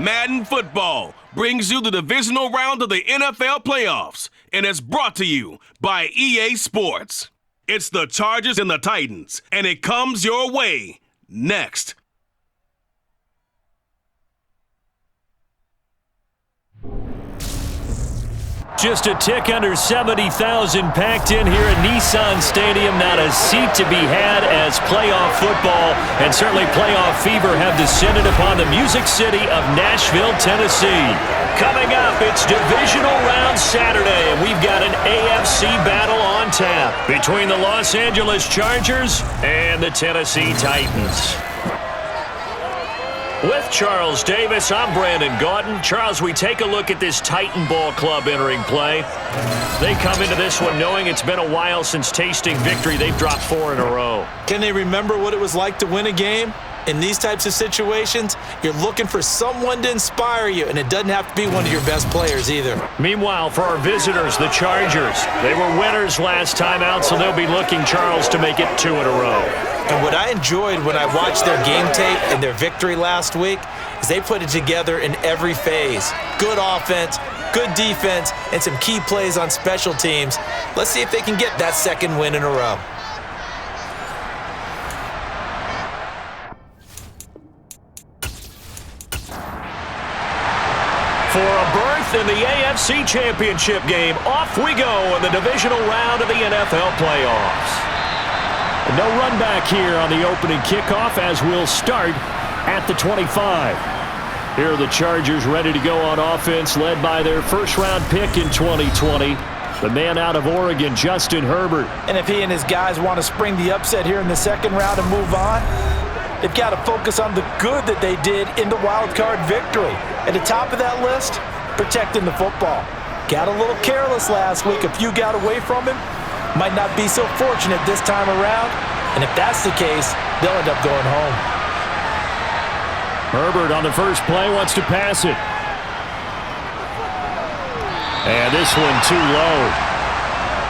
Madden Football brings you the divisional round of the NFL playoffs, and it's brought to you by EA Sports. It's the Chargers and the Titans, and it comes your way next. Just a tick under 70,000 packed in here at Nissan Stadium. Not a seat to be had as playoff football and certainly playoff fever have descended upon the Music City of Nashville, Tennessee. Coming up, it's Divisional Round Saturday, and we've got an AFC battle on tap between the Los Angeles Chargers and the Tennessee Titans. With Charles Davis, I'm Brandon Gaudin. Charles, we take a look at this Titan Ball Club entering play. They come into this one knowing it's been a while since tasting victory. They've dropped 4 in a row. Can they remember what it was like to win a game? In these types of situations, you're looking for someone to inspire you, and it doesn't have to be one of your best players either. Meanwhile, for our visitors, the Chargers, they were winners last time out, so they'll be looking, Charles, to make it 2 in a row. And what I enjoyed when I watched their game tape and their victory last week is they put it together in every phase. Good offense, good defense, and some key plays on special teams. Let's see if they can get that second win in a row. For a berth in the AFC Championship game, off we go in the divisional round of the NFL playoffs. No run back here on the opening kickoff as we'll start at the 25. Here are the Chargers ready to go on offense, led by their first-round pick in 2020, the man out of Oregon, Justin Herbert. And if he and his guys want to spring the upset here in the second round and move on, they've got to focus on the good that they did in the wild card victory. At the top of that list, protecting the football. Got a little careless last week. A few got away from him. Might not be so fortunate this time around. And if that's the case, they'll end up going home. Herbert on the first play wants to pass it. And this one too low.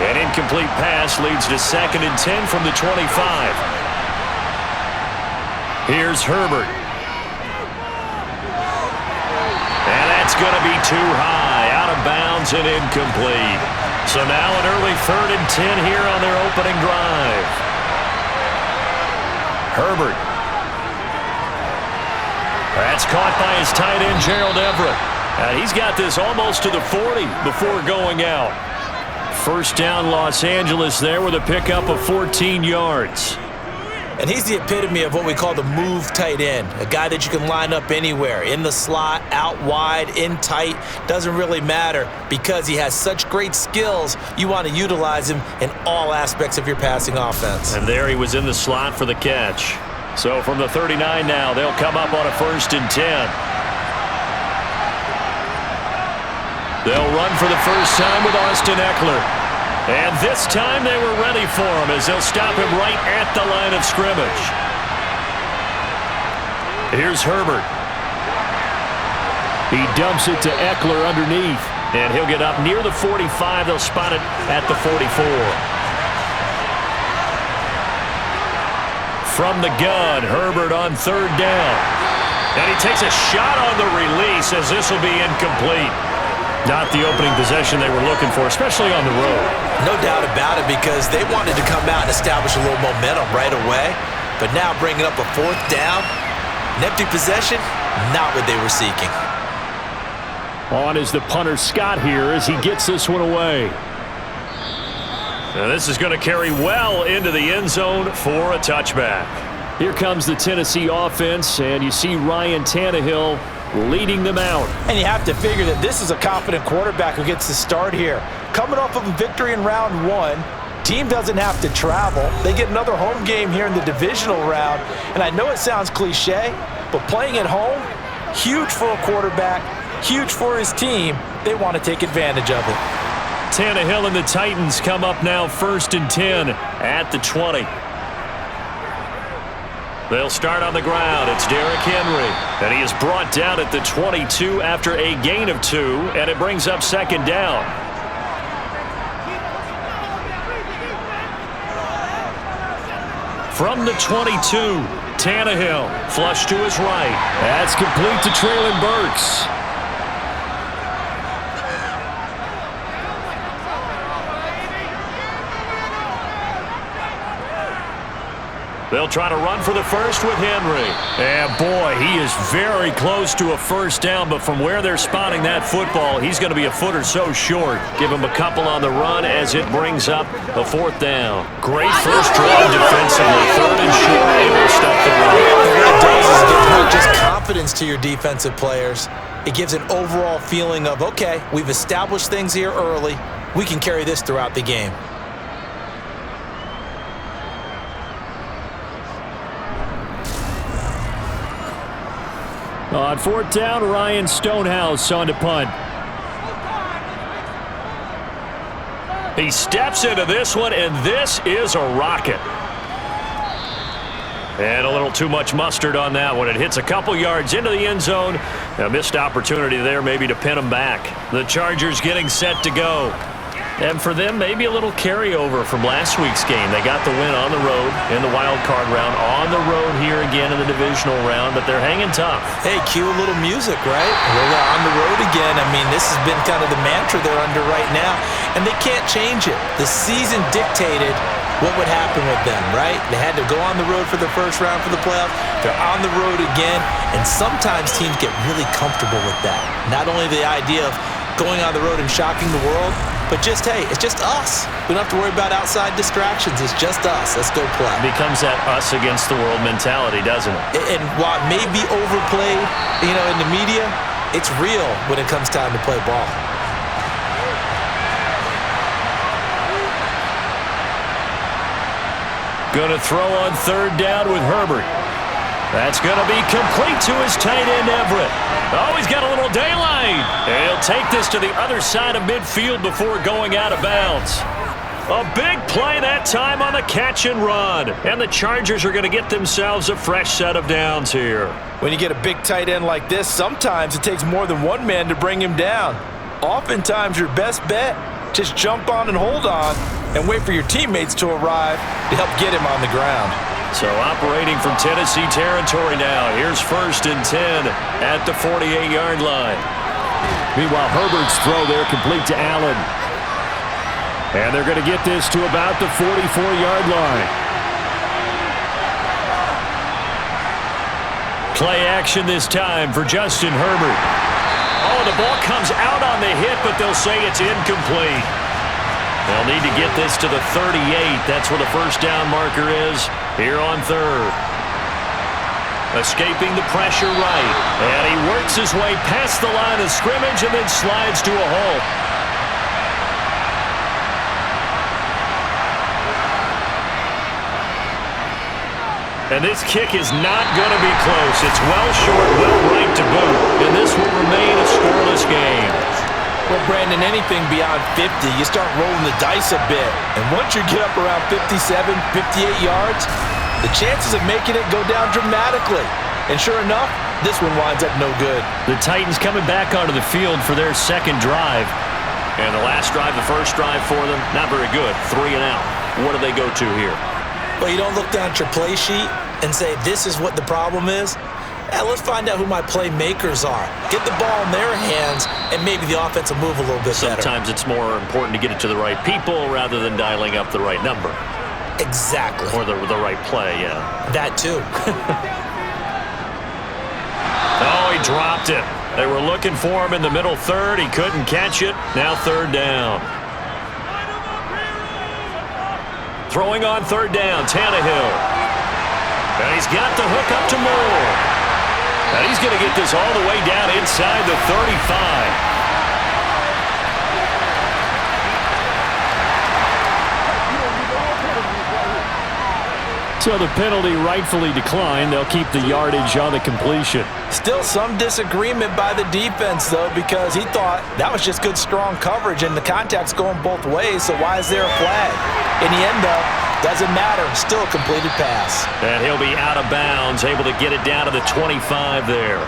An incomplete pass leads to 2nd and 10 from the 25. Here's Herbert. And that's going to be too high, out of bounds and incomplete. So now an early 3rd and 10 here on their opening drive. Herbert. That's caught by his tight end, Gerald Everett. And he's got this almost to the 40 before going out. First down, Los Angeles there with a pickup of 14 yards. And he's the epitome of what we call the move tight end, a guy that you can line up anywhere, in the slot, out wide, in tight, doesn't really matter because he has such great skills. You want to utilize him in all aspects of your passing offense. And there he was in the slot for the catch. So from the 39 now, they'll come up on a 1st and 10. They'll run for the first time with Austin Eckler. And this time they were ready for him as they'll stop him right at the line of scrimmage. Here's Herbert. He dumps it to Eckler underneath. And he'll get up near the 45. They'll spot it at the 44. From the gun, Herbert on 3rd down. And he takes a shot on the release as this will be incomplete. Not the opening possession they were looking for, especially on the road. No doubt about it, because they wanted to come out and establish a little momentum right away. But now bringing up a 4th down, an empty possession, not what they were seeking. On is the punter Scott here as he gets this one away. Now this is going to carry well into the end zone for a touchback. Here comes the Tennessee offense, and you see Ryan Tannehill leading them out. And you have to figure that this is a confident quarterback who gets the start here. Coming off of a victory in round 1, team doesn't have to travel. They get another home game here in the divisional round. And I know it sounds cliche, but playing at home, huge for a quarterback, huge for his team. They want to take advantage of it. Tannehill and the Titans come up now 1st and 10 at the 20. They'll start on the ground. It's Derrick Henry. And he is brought down at the 22 after a gain of 2, and it brings up 2nd down. From the 22, Tannehill, flush to his right. That's complete to Traylon Burks. They'll try to run for the first with Henry. And boy, he is very close to a first down, but from where they're spotting that football, he's going to be a foot or so short. Give him a couple on the run as it brings up a fourth down. Great first drive defensively. Third and short, able to stop the run. What it does is give not just confidence to your defensive players. It gives an overall feeling of, okay, we've established things here early. We can carry this throughout the game. On fourth down, Ryan Stonehouse on to punt. He steps into this one, and this is a rocket. And a little too much mustard on that one. It hits a couple yards into the end zone. A missed opportunity there maybe to pin him back. The Chargers getting set to go. And for them, maybe a little carryover from last week's game. They got the win on the road in the wild card round, on the road here again in the divisional round, but they're hanging tough. Hey, cue a little music, right? We're on the road again. I mean, this has been kind of the mantra they're under right now, and they can't change it. The season dictated what would happen with them, right? They had to go on the road for the first round for the playoffs. They're on the road again, and sometimes teams get really comfortable with that. Not only the idea of going on the road and shocking the world, but just, hey, it's just us. We don't have to worry about outside distractions. It's just us. Let's go play. Becomes that us against the world mentality, doesn't it? And while it may be overplayed, in the media, it's real when it comes time to play ball. Going to throw on third down with Herbert. That's going to be complete to his tight end, Everett. Oh, he's got a little daylight. He'll take this to the other side of midfield before going out of bounds. A big play that time on the catch and run. And the Chargers are going to get themselves a fresh set of downs here. When you get a big tight end like this, sometimes it takes more than one man to bring him down. Oftentimes, your best bet, just jump on and hold on and wait for your teammates to arrive to help get him on the ground. So operating from Tennessee territory now. Here's 1st and 10 at the 48-yard line. Meanwhile, Herbert's throw there complete to Allen. And they're going to get this to about the 44-yard line. Play action this time for Justin Herbert. Oh, the ball comes out on the hit, but they'll say it's incomplete. They'll need to get this to the 38. That's where the first down marker is here on third. Escaping the pressure right. And he works his way past the line of scrimmage and then slides to a halt. And this kick is not going to be close. It's well short, well right to boot. And this will remain a scoreless game. Well, Brandon, anything beyond 50, you start rolling the dice a bit. And once you get up around 57, 58 yards, the chances of making it go down dramatically. And sure enough, this one winds up no good. The Titans coming back onto the field for their second drive. And the last drive, the first drive for them, not very good. 3 and out. What do they go to here? Well, you don't look down at your play sheet and say, this is what the problem is. Let's find out who my playmakers are. Get the ball in their hands, and maybe the offense will move a little bit better. Sometimes it's more important to get it to the right people rather than dialing up the right number. Exactly. Or the right play, yeah. That too. Oh, he dropped it. They were looking for him in the middle third. He couldn't catch it. Now third down. Throwing on third down, Tannehill. And he's got the hook up to Moore. And he's going to get this all the way down inside the 35. So the penalty rightfully declined. They'll keep the yardage on the completion. Still some disagreement by the defense, though, because he thought that was just good, strong coverage, and the contact's going both ways, so why is there a flag? In the end, though, doesn't matter. Still a completed pass. And he'll be out of bounds, able to get it down to the 25 there.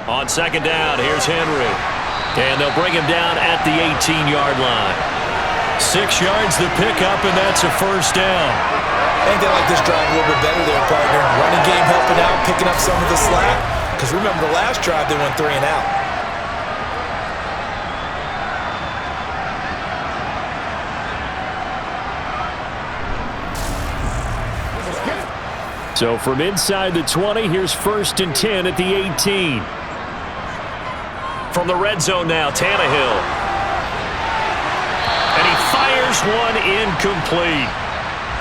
On second down, here's Henry. And they'll bring him down at the 18-yard line. 6 yards the pickup, and that's a first down. I think they like this drive a little bit better there, partner. Running game helping out, picking up some of the slack. Because remember, the last drive they went 3 and out. So from inside the 20, here's 1st and 10 at the 18. From the red zone now, Tannehill. And he fires one incomplete.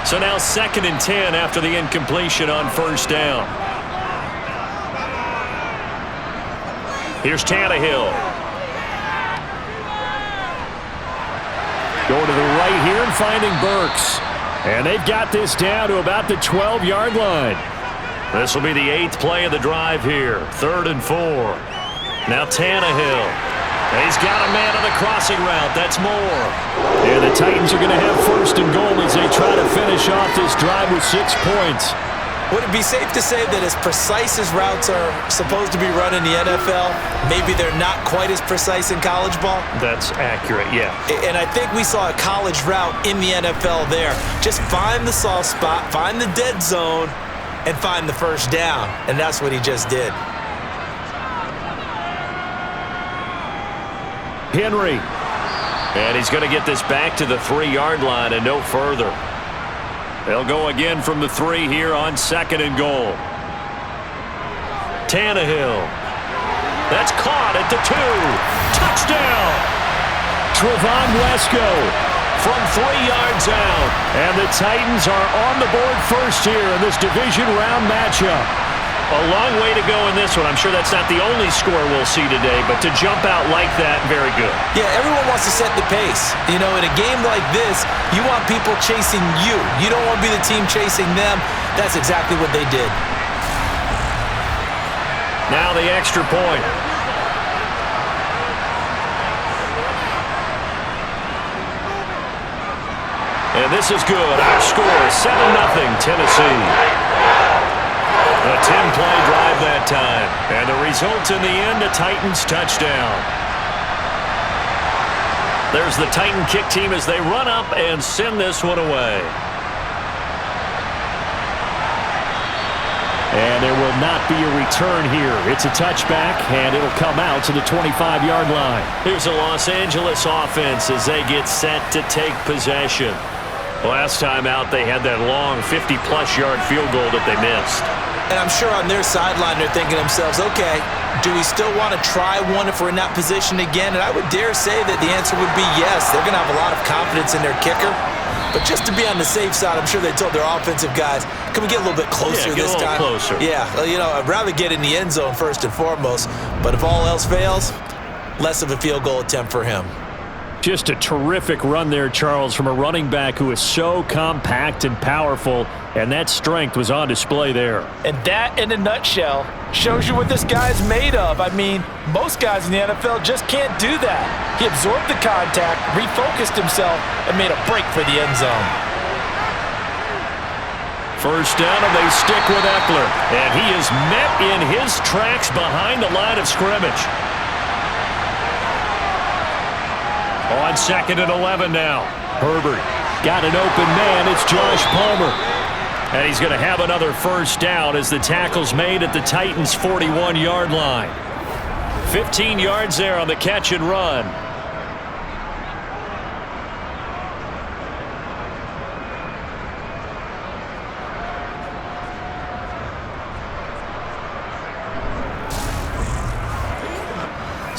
So now 2nd and 10 after the incompletion on 1st down. Here's Tannehill. Going to the right here and finding Burks. And they've got this down to about the 12-yard line. This will be the 8th play of the drive here. 3rd and 4. Now Tannehill. He's got a man on the crossing route. That's Moore. And the Titans are going to have 1st and goal as they try to finish off this drive with 6 points. Would it be safe to say that as precise as routes are supposed to be run in the NFL, maybe they're not quite as precise in college ball? That's accurate, yeah. And I think we saw a college route in the NFL there. Just find the soft spot, find the dead zone, and find the 1st down. And that's what he just did. Henry. And he's going to get this back to the 3-yard line and no further. They'll go again from the 3 here on 2nd and goal. Tannehill. That's caught at the 2. Touchdown! Trevon Wesco from 3 yards out. And the Titans are on the board first here in this division round matchup. A long way to go in this one. I'm sure that's not the only score we'll see today, but to jump out like that, very good. Yeah, everyone wants to set the pace. You know, in a game like this, you want people chasing you. You don't want to be the team chasing them. That's exactly what they did. Now the extra point. And this is good. Our score is 7-0 Tennessee. A 10-play drive that time. And the result in the end, a Titans touchdown. There's the Titan kick team as they run up and send this one away. And there will not be a return here. It's a touchback, and it'll come out to the 25-yard line. Here's the Los Angeles offense as they get set to take possession. Last time out, they had that long 50-plus yard field goal that they missed. And I'm sure on their sideline they're thinking to themselves, okay, do we still want to try one if we're in that position again? And I would dare say that the answer would be yes. They're going to have a lot of confidence in their kicker. But just to be on the safe side, I'm sure they told their offensive guys, can we get a little bit closer this time? Closer. Yeah, well, you know, I'd rather get in the end zone first and foremost. But if all else fails, less of a field goal attempt for him. Just a terrific run there, Charles, from a running back who is so compact and powerful, and that strength was on display there. And that, in a nutshell, shows you what this guy's made of. I mean, most guys in the NFL just can't do that. He absorbed the contact, refocused himself, and made a break for the end zone. First down, and they stick with Eckler. And he is met in his tracks behind the line of scrimmage. On 2nd and 11 now. Herbert got an open man. It's Josh Palmer. And he's going to have another first down as the tackle's made at the Titans' 41-yard line. 15 yards there on the catch and run.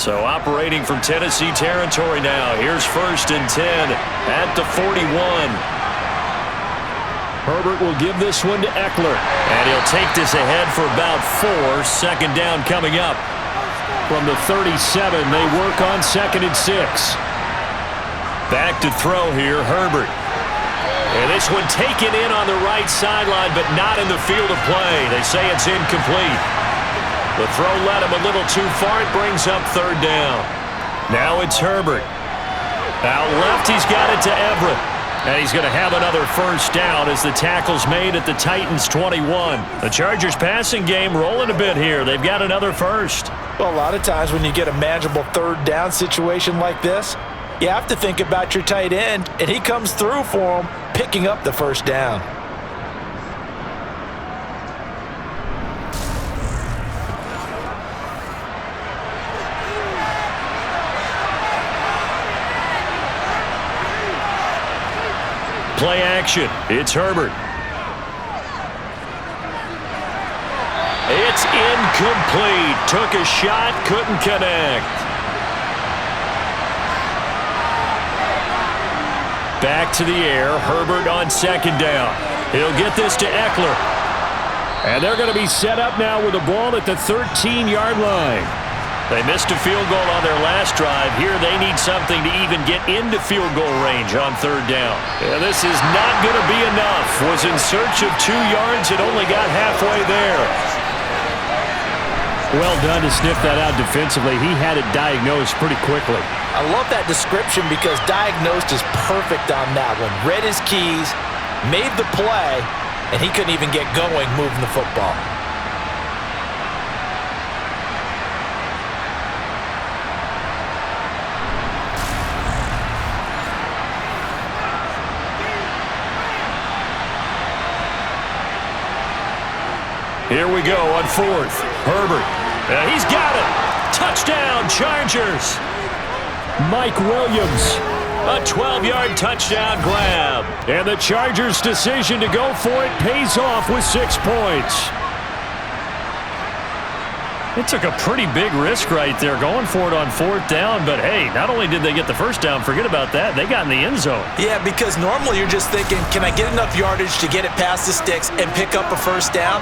So operating from Tennessee territory now. Here's 1st and 10 at the 41. Herbert will give this one to Eckler. And he'll take this ahead for about 4. 2nd down coming up. From the 37, they work on 2nd and 6. Back to throw here, Herbert. And this one taken in on the right sideline, but not in the field of play. They say it's incomplete. The throw led him a little too far. It brings up 3rd down. Now it's Herbert. Out left, he's got it to Everett. And he's going to have another first down as the tackle's made at the Titans' 21. The Chargers' passing game rolling a bit here. They've got another first. Well, a lot of times when you get a manageable 3rd down situation like this, You have to think about your tight end, and he comes through for him, picking up the first down. Play action. It's Herbert. It's incomplete. Took a shot, couldn't connect. Back to the air. Herbert on second down. He'll get this to Eckler. And they're going to be set up now with the ball at the 13-yard line. They missed a field goal on their last drive. Here they need something to even get into field goal range on third down. Yeah, this is not going to be enough. Was in search of 2 yards and only got halfway there. Well done to sniff that out defensively. He had it diagnosed pretty quickly. I love that description because diagnosed is perfect on that one. Read his keys, made the play, and he couldn't even get going moving the football. Here we go on fourth. Herbert. He's got it. Touchdown, Chargers. Mike Williams. A 12-yard touchdown grab. And the Chargers' decision to go for it pays off with 6 points. It took a pretty big risk right there going for it on fourth down, but hey, not only did they get the first down, forget about that, they got in the end zone. Yeah, because normally you're just thinking, can I get enough yardage to get it past the sticks and pick up a first down?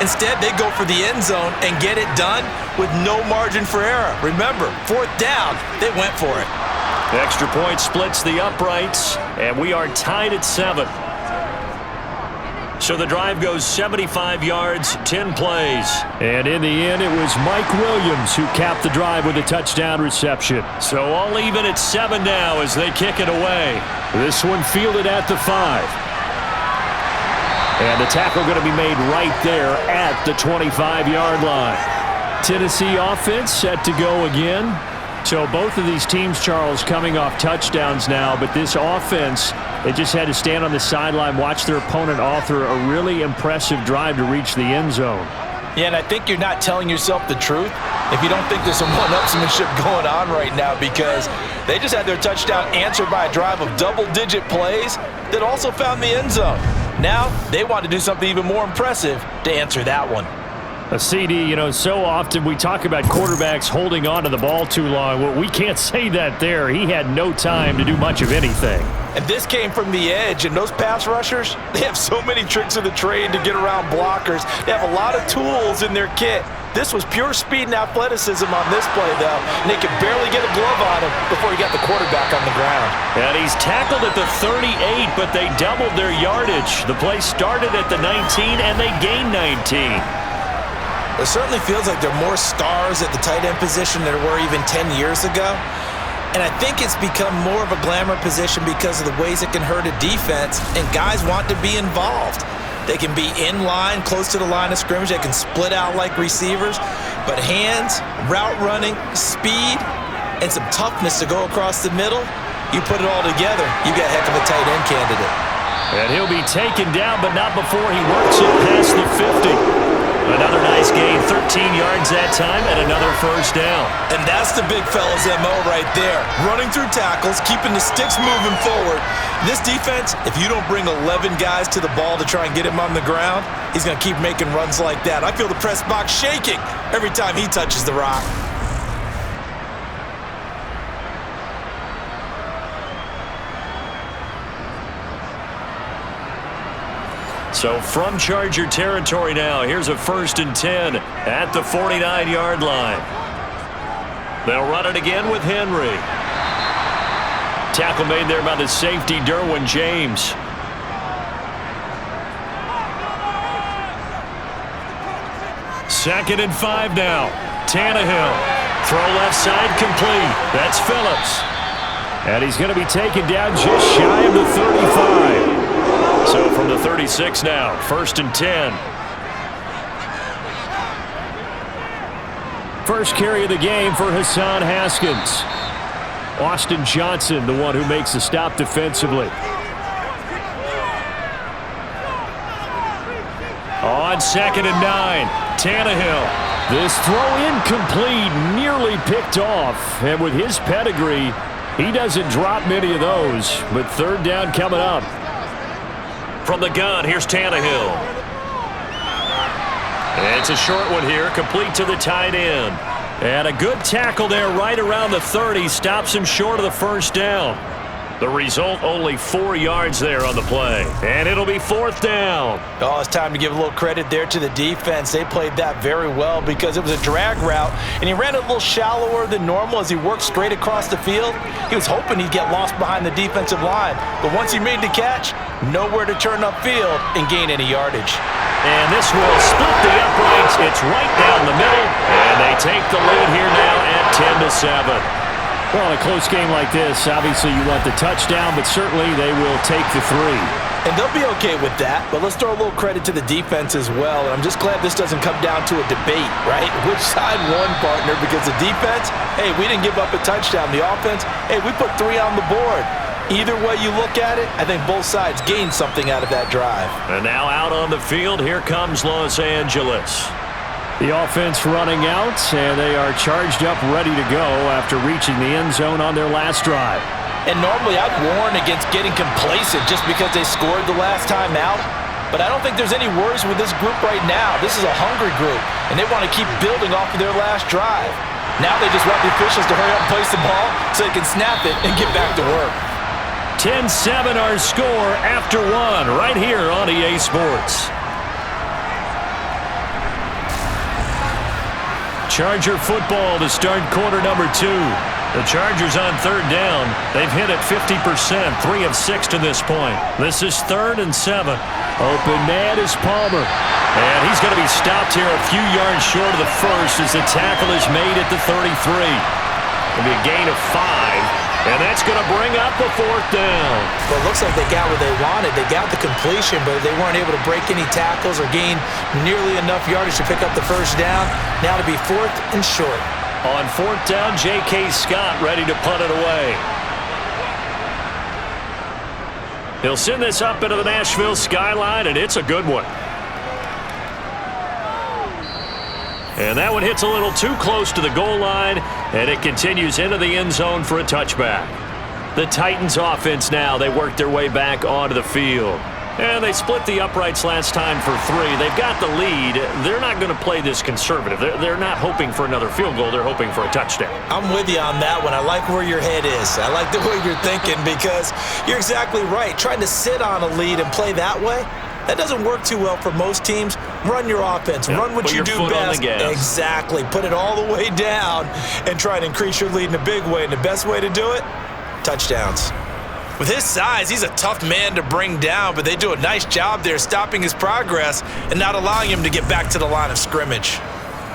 Instead, they go for the end zone and get it done with no margin for error. Remember, fourth down, they went for it. The extra point splits the uprights, and we are tied at 7. So the drive goes 75 yards, 10 plays. And in the end, it was Mike Williams who capped the drive with a touchdown reception. So all even at 7 now as they kick it away. This one fielded at the 5. And the tackle going to be made right there at the 25-yard line. Tennessee offense set to go again. So both of these teams, Charles, coming off touchdowns now, but this offense, they just had to stand on the sideline, watch their opponent author a really impressive drive to reach the end zone. Yeah, and I think you're not telling yourself the truth if you don't think there's some one-upsmanship going on right now, because they just had their touchdown answered by a drive of double-digit plays that also found the end zone. Now they want to do something even more impressive to answer that one. A CD, you know, so often we talk about quarterbacks holding on to the ball too long. Well, we can't say that there. He had no time to do much of anything. And this came from the edge, and those pass rushers, they have so many tricks of the trade to get around blockers. They have a lot of tools in their kit. This was pure speed and athleticism on this play, though, and they could barely get a glove on him before he got the quarterback on the ground. And he's tackled at the 38, but they doubled their yardage. The play started at the 19, and they gained 19. It certainly feels like there are more stars at the tight end position than there were even 10 years ago. And I think it's become more of a glamour position because of the ways it can hurt a defense, and guys want to be involved. They can be in line, close to the line of scrimmage. They can split out like receivers. But hands, route running, speed, and some toughness to go across the middle, you put it all together, you got a heck of a tight end candidate. And he'll be taken down, but not before he works it past the 50. Another nice gain, 13 yards that time, and another first down. And that's the big fella's MO right there. Running through tackles, keeping the sticks moving forward. This defense, if you don't bring 11 guys to the ball to try and get him on the ground, he's going to keep making runs like that. I feel the press box shaking every time he touches the rock. So from Charger territory now, here's a 1st and 10 at the 49-yard line. They'll run it again with Henry. Tackle made there by the safety, Derwin James. Second and 5 now. Tannehill. Throw left side complete. That's Phillips. And he's going to be taken down just shy of the 35. So from the 36 now, 1st and 10. First carry of the game for Hassan Haskins. Austin Johnson, the one who makes the stop defensively. On 2nd and 9, Tannehill. This throw incomplete, nearly picked off. And with his pedigree, he doesn't drop many of those. But 3rd down coming up. From the gun, here's Tannehill. It's a short one here, complete to the tight end. And a good tackle there right around the 30. Stops him short of the 1st down. The result, only 4 yards there on the play. And it'll be 4th down. Oh, it's time to give a little credit there to the defense. They played that very well because it was a drag route, and he ran it a little shallower than normal as he worked straight across the field. He was hoping he'd get lost behind the defensive line. But once he made the catch, nowhere to turn upfield and gain any yardage. And this will split the uprights. It's right down the middle, and they take the lead here now at 10-7. Well, in a close game like this, obviously you want the touchdown, but certainly they will take the 3. And they'll be okay with that, but let's throw a little credit to the defense as well. And I'm just glad this doesn't come down to a debate, right? Which side won, partner? Because the defense, hey, we didn't give up a touchdown. The offense, hey, we put 3 on the board. Either way you look at it, I think both sides gained something out of that drive. And now out on the field, here comes Los Angeles. The offense running out, and they are charged up, ready to go after reaching the end zone on their last drive. And normally I'd warn against getting complacent just because they scored the last time out. But I don't think there's any worries with this group right now. This is a hungry group, and they want to keep building off of their last drive. Now they just want the officials to hurry up and place the ball so they can snap it and get back to work. 10-7 our score after 1 right here on EA Sports. Charger football to start quarter number 2. The Chargers on 3rd down. They've hit it 50%, 3 of 6 to this point. This is 3rd and 7. Open man is Palmer. And he's going to be stopped here a few yards short of the 1st as the tackle is made at the 33. It'll be a gain of 5. And that's going to bring up the 4th down. Well, it looks like they got what they wanted. They got the completion, but they weren't able to break any tackles or gain nearly enough yardage to pick up the 1st down. Now to be 4th and short. On 4th down, J.K. Scott ready to punt it away. He'll send this up into the Nashville skyline, and it's a good one. And that one hits a little too close to the goal line, and it continues into the end zone for a touchback. The Titans offense now, they work their way back onto the field. And they split the uprights last time for 3. They've got the lead. They're not going to play this conservative. They're not hoping for another field goal. They're hoping for a touchdown. I'm with you on that one. I like where your head is. I like the way you're thinking because you're exactly right. Trying to sit on a lead and play that way, that doesn't work too well for most teams. Run your offense. Run what you do best. Exactly. Put it all the way down and try and increase your lead in a big way. And the best way to do it, touchdowns. With his size, he's a tough man to bring down, but they do a nice job there stopping his progress and not allowing him to get back to the line of scrimmage.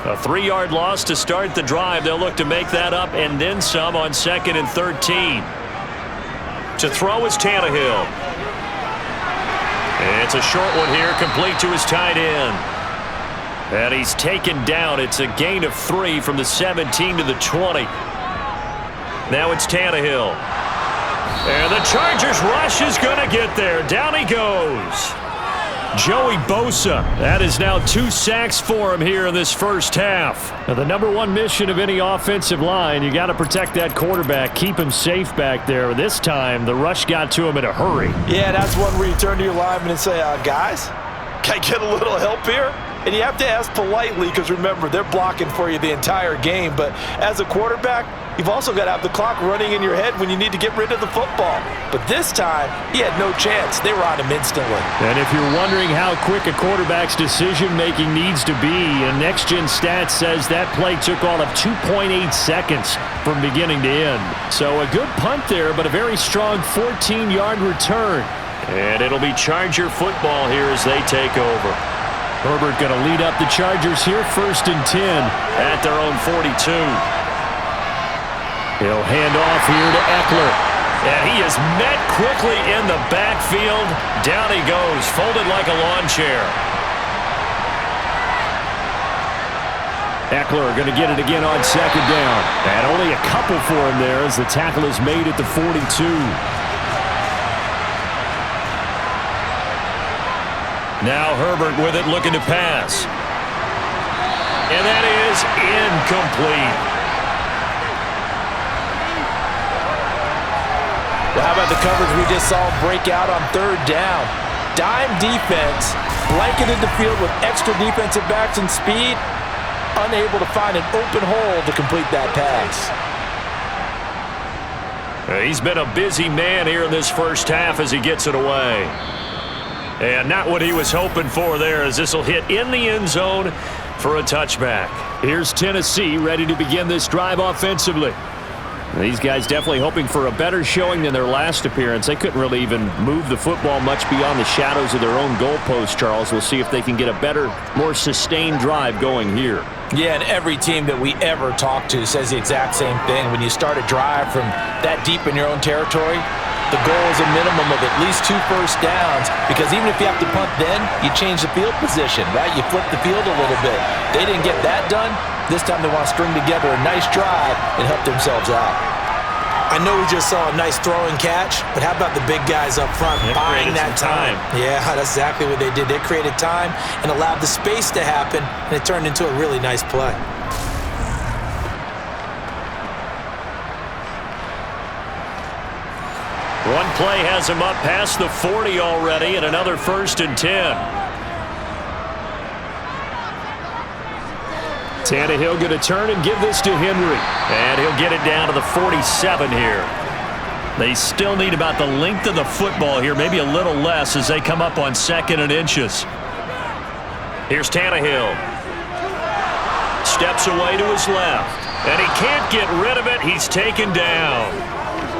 A 3-yard loss to start the drive. They'll look to make that up and then some on 2nd and 13. To throw is Tannehill. It's a short one here, complete to his tight end. And he's taken down. It's a gain of 3 from the 17 to the 20. Now it's Tannehill. And the Chargers rush is going to get there. Down he goes. Joey Bosa. That is now 2 sacks for him here in this first half. Now, the number 1 mission of any offensive line, you got to protect that quarterback, keep him safe back there. This time, the rush got to him in a hurry. Yeah, that's one where you turn to your lineman and say, guys, can I get a little help here? And you have to ask politely because, remember, they're blocking for you the entire game. But as a quarterback, you've also got to have the clock running in your head when you need to get rid of the football. But this time, he had no chance. They were on him instantly. And if you're wondering how quick a quarterback's decision-making needs to be, and Next Gen Stats says that play took all of 2.8 seconds from beginning to end. So a good punt there, but a very strong 14-yard return. And it'll be Charger football here as they take over. Herbert going to lead up the Chargers here, 1st and 10 at their own 42. He'll hand off here to Eckler. And he is met quickly in the backfield. Down he goes, folded like a lawn chair. Eckler going to get it again on second down. And only a couple for him there as the tackle is made at the 42. Now Herbert with it, looking to pass. And that is incomplete. Well, how about the coverage we just saw break out on third down? Dime defense, blanketed the field with extra defensive backs and speed, unable to find an open hole to complete that pass. He's been a busy man here in this first half as he gets it away. And not what he was hoping for there, as this will hit in the end zone for a touchback. Here's Tennessee ready to begin this drive offensively. These guys definitely hoping for a better showing than their last appearance. They couldn't really even move the football much beyond the shadows of their own goalpost, Charles. We'll see if they can get a better, more sustained drive going here. Yeah, and every team that we ever talk to says the exact same thing. When you start a drive from that deep in your own territory, the goal is a minimum of at least 2 first downs, because even if you have to punt then, you change the field position, right? You flip the field a little bit. They didn't get that done. This time they want to string together a nice drive and help themselves out. I know we just saw a nice throw and catch, but how about the big guys up front buying that time? Yeah, that's exactly what they did. They created time and allowed the space to happen, and it turned into a really nice play. One play has him up past the 40 already, and another 1st and 10. Tannehill going to turn and give this to Henry. And he'll get it down to the 47 here. They still need about the length of the football here, maybe a little less as they come up on 2nd and inches. Here's Tannehill. Steps away to his left. And he can't get rid of it. He's taken down.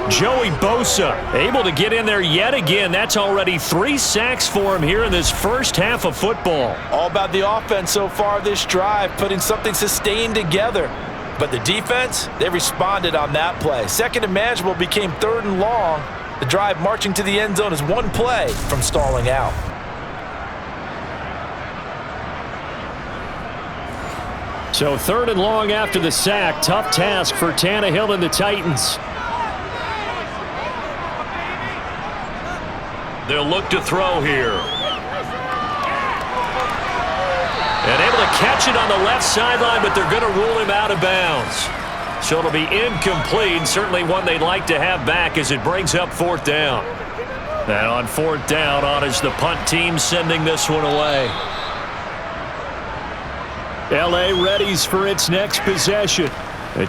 Joey Bosa able to get in there yet again. That's already 3 sacks for him here in this first half of football. All about the offense so far this drive, putting something sustained together. But the defense, they responded on that play. 2nd and manageable became 3rd and long. The drive marching to the end zone is 1 play from stalling out. So 3rd and long after the sack. Tough task for Tannehill and the Titans. They'll look to throw here. And able to catch it on the left sideline, but they're going to rule him out of bounds. So it'll be incomplete, certainly one they'd like to have back as it brings up 4th down. And on 4th down, on is the punt team sending this one away. L.A. readies for its next possession.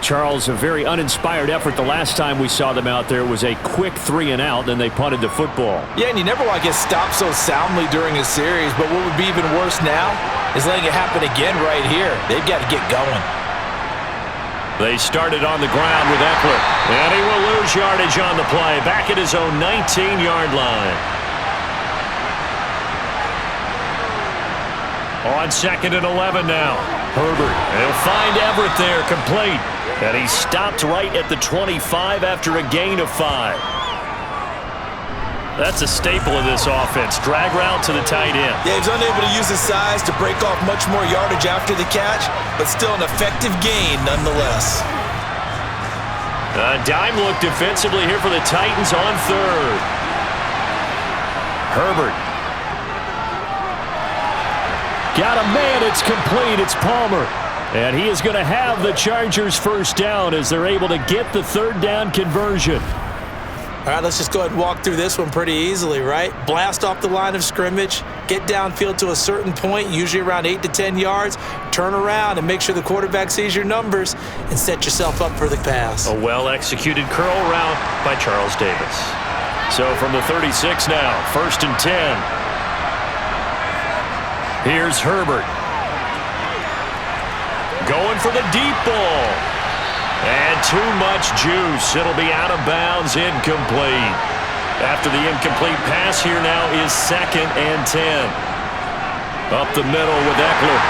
Charles, a very uninspired effort the last time we saw them out there. Was a quick 3 and out, then they punted the football. Yeah, and you never want to get stopped so soundly during a series, but what would be even worse now is letting it happen again right here. They've got to get going. They started on the ground with Eckler, and he will lose yardage on the play, back at his own 19-yard line. On 2nd and 11 now. Herbert, he'll find Everett there, complete. And he stopped right at the 25 after a gain of 5. That's a staple of this offense. Drag route to the tight end. Yeah, he's unable to use his size to break off much more yardage after the catch, but still an effective gain nonetheless. A dime look defensively here for the Titans on 3rd. Herbert. Got a man, it's complete, it's Palmer. And he is going to have the Chargers 1st down as they're able to get the 3rd down conversion. All right, let's just go ahead and walk through this one pretty easily, right? Blast off the line of scrimmage, get downfield to a certain point, usually around 8 to 10 yards, turn around and make sure the quarterback sees your numbers and set yourself up for the pass. A well-executed curl route by Charles Davis. So from the 36 now, 1st and 10. Here's Herbert. Going for the deep ball. And too much juice. It'll be out of bounds, incomplete. After the incomplete pass here now is 2nd and 10. Up the middle with Eckler.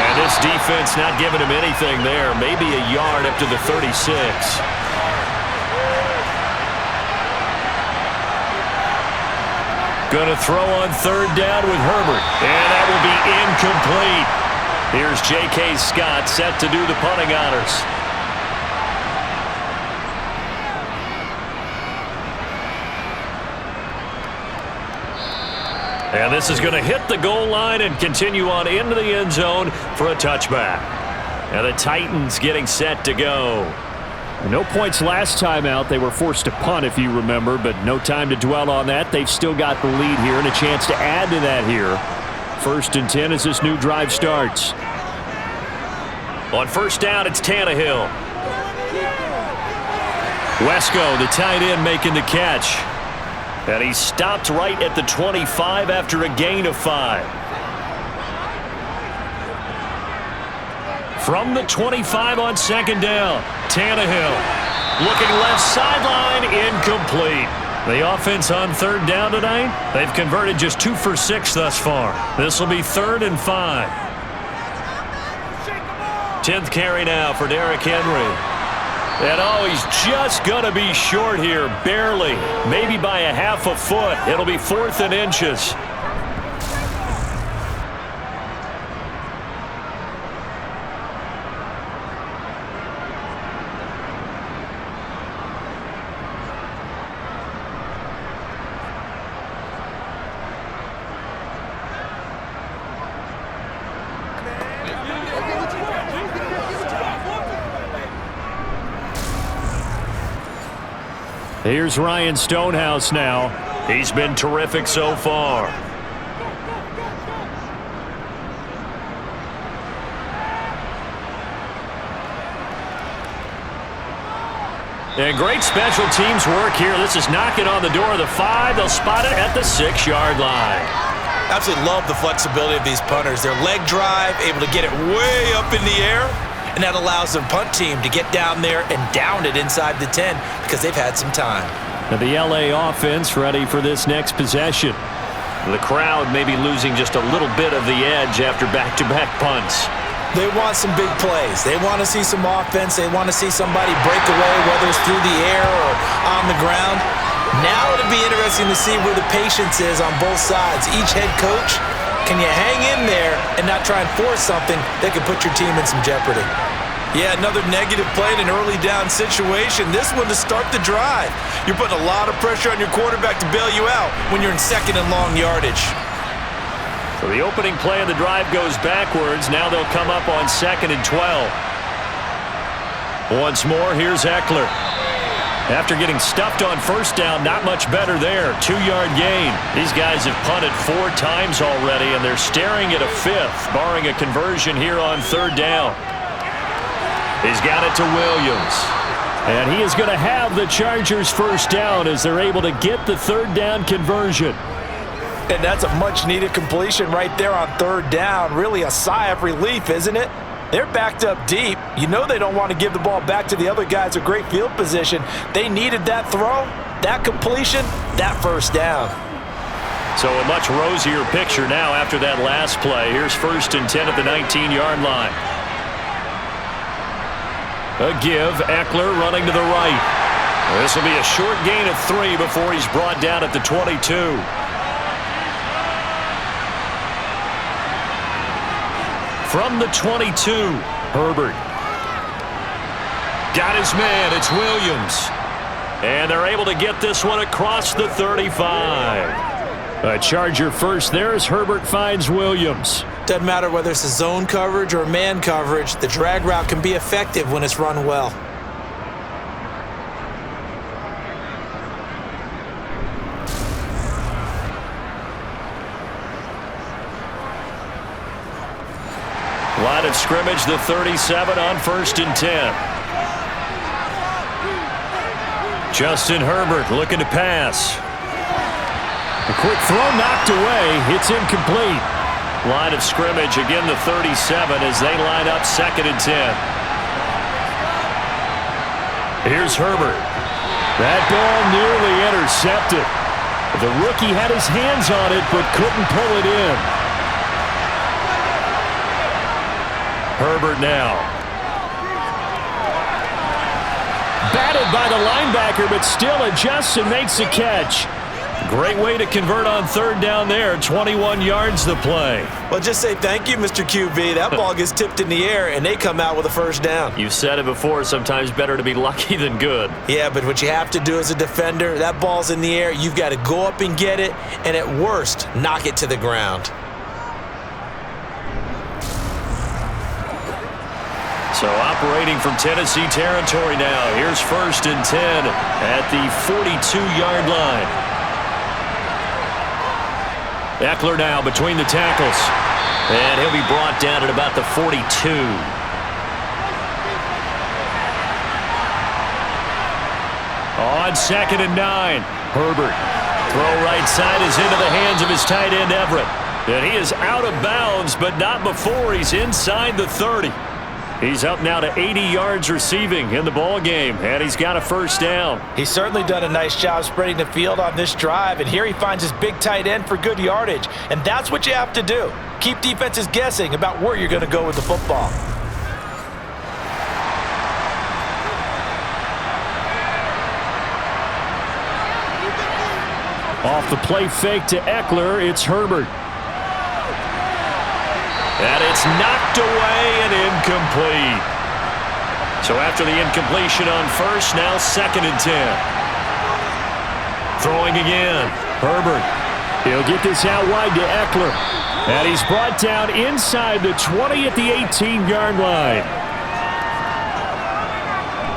And this defense not giving him anything there. Maybe a yard up to the 36. Going to throw on 3rd down with Herbert. And that will be incomplete. Here's J.K. Scott set to do the punting honors. And this is going to hit the goal line and continue on into the end zone for a touchback. And the Titans getting set to go. No points last time out. They were forced to punt, if you remember, but no time to dwell on that. They've still got the lead here and a chance to add to that here. 1st and 10 as this new drive starts. On first down, it's Tannehill. Wesco, the tight end, making the catch. And he stopped right at the 25 after a gain of 5. From the 25 on 2nd down, Tannehill looking left sideline, incomplete. The offense on 3rd down tonight, they've converted just 2 for 6 thus far. This will be 3rd and 5. 10th carry now for Derrick Henry. And he's just going to be short here, barely, maybe by a half a foot. It'll be 4th and inches. Here's Ryan Stonehouse now. He's been terrific so far. And great special teams work here. This is knocking on the door of the 5. They'll spot it at the 6-yard line. Absolutely love the flexibility of these punters. Their leg drive, able to get it way up in the air, and that allows the punt team to get down there and down it inside the 10 because they've had some time. And the LA offense ready for this next possession. The crowd may be losing just a little bit of the edge after back-to-back punts. They want some big plays. They want to see some offense. They want to see somebody break away, whether it's through the air or on the ground. Now it'll be interesting to see where the patience is on both sides. Each head coach, can you hang in there and not try and force something that could put your team in some jeopardy? Yeah, another negative play in an early down situation. This one to start the drive. You're putting a lot of pressure on your quarterback to bail you out when you're in 2nd and long yardage. So the opening play of the drive goes backwards. Now they'll come up on 2nd and 12. Once more, here's Eckler. After getting stuffed on 1st down, not much better there. 2-yard gain. These guys have punted 4 times already, and they're staring at a 5th, barring a conversion here on 3rd down. He's got it to Williams. And he is going to have the Chargers 1st down as they're able to get the 3rd down conversion. And that's a much-needed completion right there on 3rd down. Really a sigh of relief, isn't it? They're backed up deep. You know they don't want to give the ball back to the other guys. A great field position. They needed that throw, that completion, that 1st down. So a much rosier picture now after that last play. Here's 1st and 10 at the 19-yard line. A give, Eckler running to the right. This will be a short gain of 3 before he's brought down at the 22. From the 22, Herbert. Got his man, it's Williams. And they're able to get this one across the 35. A Charger first there as Herbert finds Williams. Doesn't matter whether it's a zone coverage or man coverage, the drag route can be effective when it's run well. Line of scrimmage, the 37 on 1st and 10. Justin Herbert looking to pass. A quick throw knocked away. It's incomplete. Line of scrimmage, again the 37 as they line up 2nd and 10. Here's Herbert. That ball nearly intercepted. The rookie had his hands on it but couldn't pull it in. Herbert now. Batted by the linebacker, but still adjusts and makes a catch. Great way to convert on third down there. 21 yards the play. Well, just say thank you, Mr. QB. That ball gets tipped in the air, and they come out with a first down. You've said it before, sometimes better to be lucky than good. Yeah, but what you have to do as a defender, that ball's in the air, you've got to go up and get it, and at worst, knock it to the ground. So operating from Tennessee territory now. Here's 1st and 10 at the 42-yard line. Eckler now between the tackles. And he'll be brought down at about the 42. On 2nd and 9. Herbert. Throw right side is into the hands of his tight end Everett. And he is out of bounds, but not before he's inside the 30. He's up now to 80 yards receiving in the ball game, and he's got a first down. He's certainly done a nice job spreading the field on this drive, and here he finds his big tight end for good yardage. And that's what you have to do. Keep defenses guessing about where you're going to go with the football. Off the play fake to Eckler, it's Herbert. And it's knocked away and incomplete. So after the incompletion on first, now 2nd and 10. Throwing again. Herbert. He'll get this out wide to Eckler. And he's brought down inside the 20 at the 18-yard line.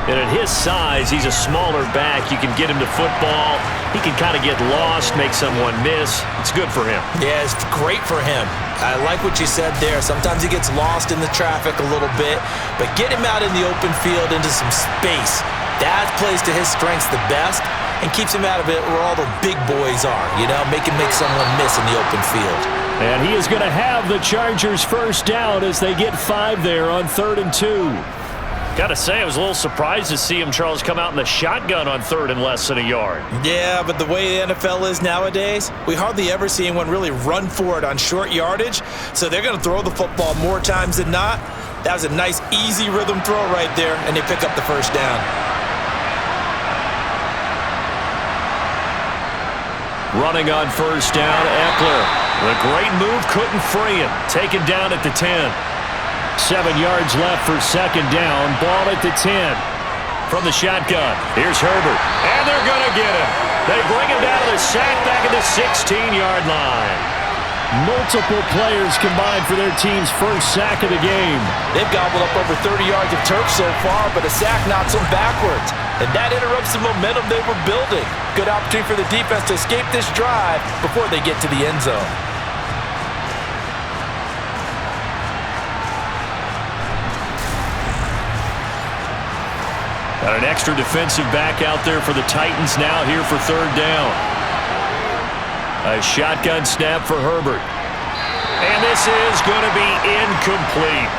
And at his size, he's a smaller back. You can get him to football. He can kind of get lost, make someone miss. It's good for him. Yeah, it's great for him. I like what you said there. Sometimes he gets lost in the traffic a little bit, but get him out in the open field into some space. That plays to his strengths the best and keeps him out of it where all the big boys are, you know, make someone miss in the open field. And he is going to have the Chargers first down as they get 5 there on 3rd and 2. Got to say, I was a little surprised to see him, Charles, come out in the shotgun on 3rd and less than a yard. Yeah, but the way the NFL is nowadays, we hardly ever see anyone really run for it on short yardage, so they're going to throw the football more times than not. That was a nice, easy rhythm throw right there, and they pick up the first down. Running on first down, Eckler. The great move couldn't free him. Taken down at the 10. 7 yards left for 2nd down. Ball at the 10. From the shotgun, here's Herbert. And they're going to get him. They bring him down to the sack back at the 16-yard line. Multiple players combined for their team's first sack of the game. They've gobbled up over 30 yards of turf so far, but a sack knocks them backwards. And that interrupts the momentum they were building. Good opportunity for the defense to escape this drive before they get to the end zone. Got an extra defensive back out there for the Titans now here for 3rd down. A shotgun snap for Herbert. And this is going to be incomplete.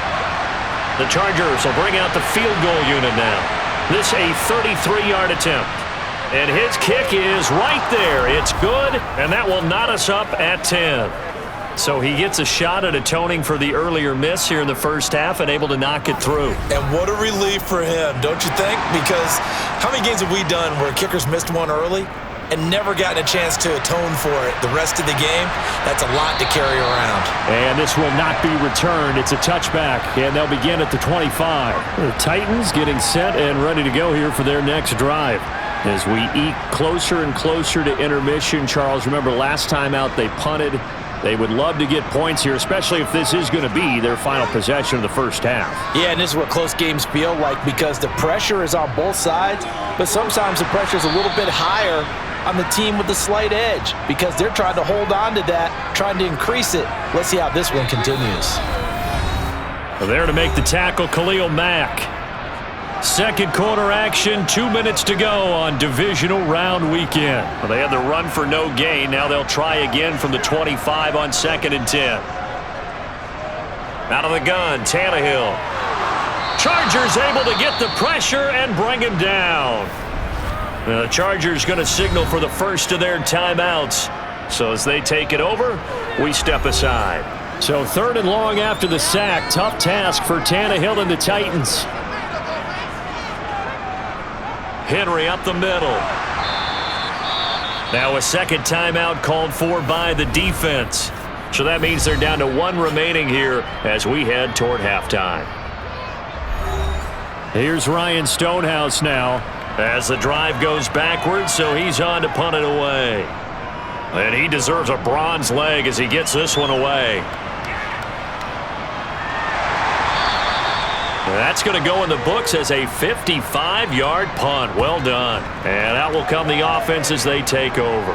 The Chargers will bring out the field goal unit now. This a 33-yard attempt. And his kick is right there. It's good, and that will knot us up at 10. So he gets a shot at atoning for the earlier miss here in the first half and able to knock it through. And what a relief for him, don't you think? Because how many games have we done where kickers missed one early and never gotten a chance to atone for it the rest of the game? That's a lot to carry around. And this will not be returned. It's a touchback, and they'll begin at the 25. The Titans getting set and ready to go here for their next drive. As we eke closer and closer to intermission, Charles, remember last time out they punted. They would love to get points here, especially if this is going to be their final possession of the first half. Yeah, and this is what close games feel like because the pressure is on both sides, but sometimes the pressure is a little bit higher on the team with the slight edge because they're trying to hold on to that, trying to increase it. Let's see how this one continues. There to make the tackle, Khalil Mack. Second quarter action, 2 minutes to go on divisional round weekend. Well, they had the run for no gain. Now they'll try again from the 25 on 2nd and 10. Out of the gun, Tannehill. Chargers able to get the pressure and bring him down. The Chargers going to signal for the first of their timeouts. So as they take it over, we step aside. So 3rd and long after the sack. Tough task for Tannehill and the Titans. Henry up the middle. Now a second timeout called for by the defense. So that means they're down to 1 remaining here as we head toward halftime. Here's Ryan Stonehouse now. As the drive goes backwards, so he's on to punt it away. And he deserves a bronze leg as he gets this one away. That's going to go in the books as a 55-yard punt. Well done. And out will come the offense as they take over.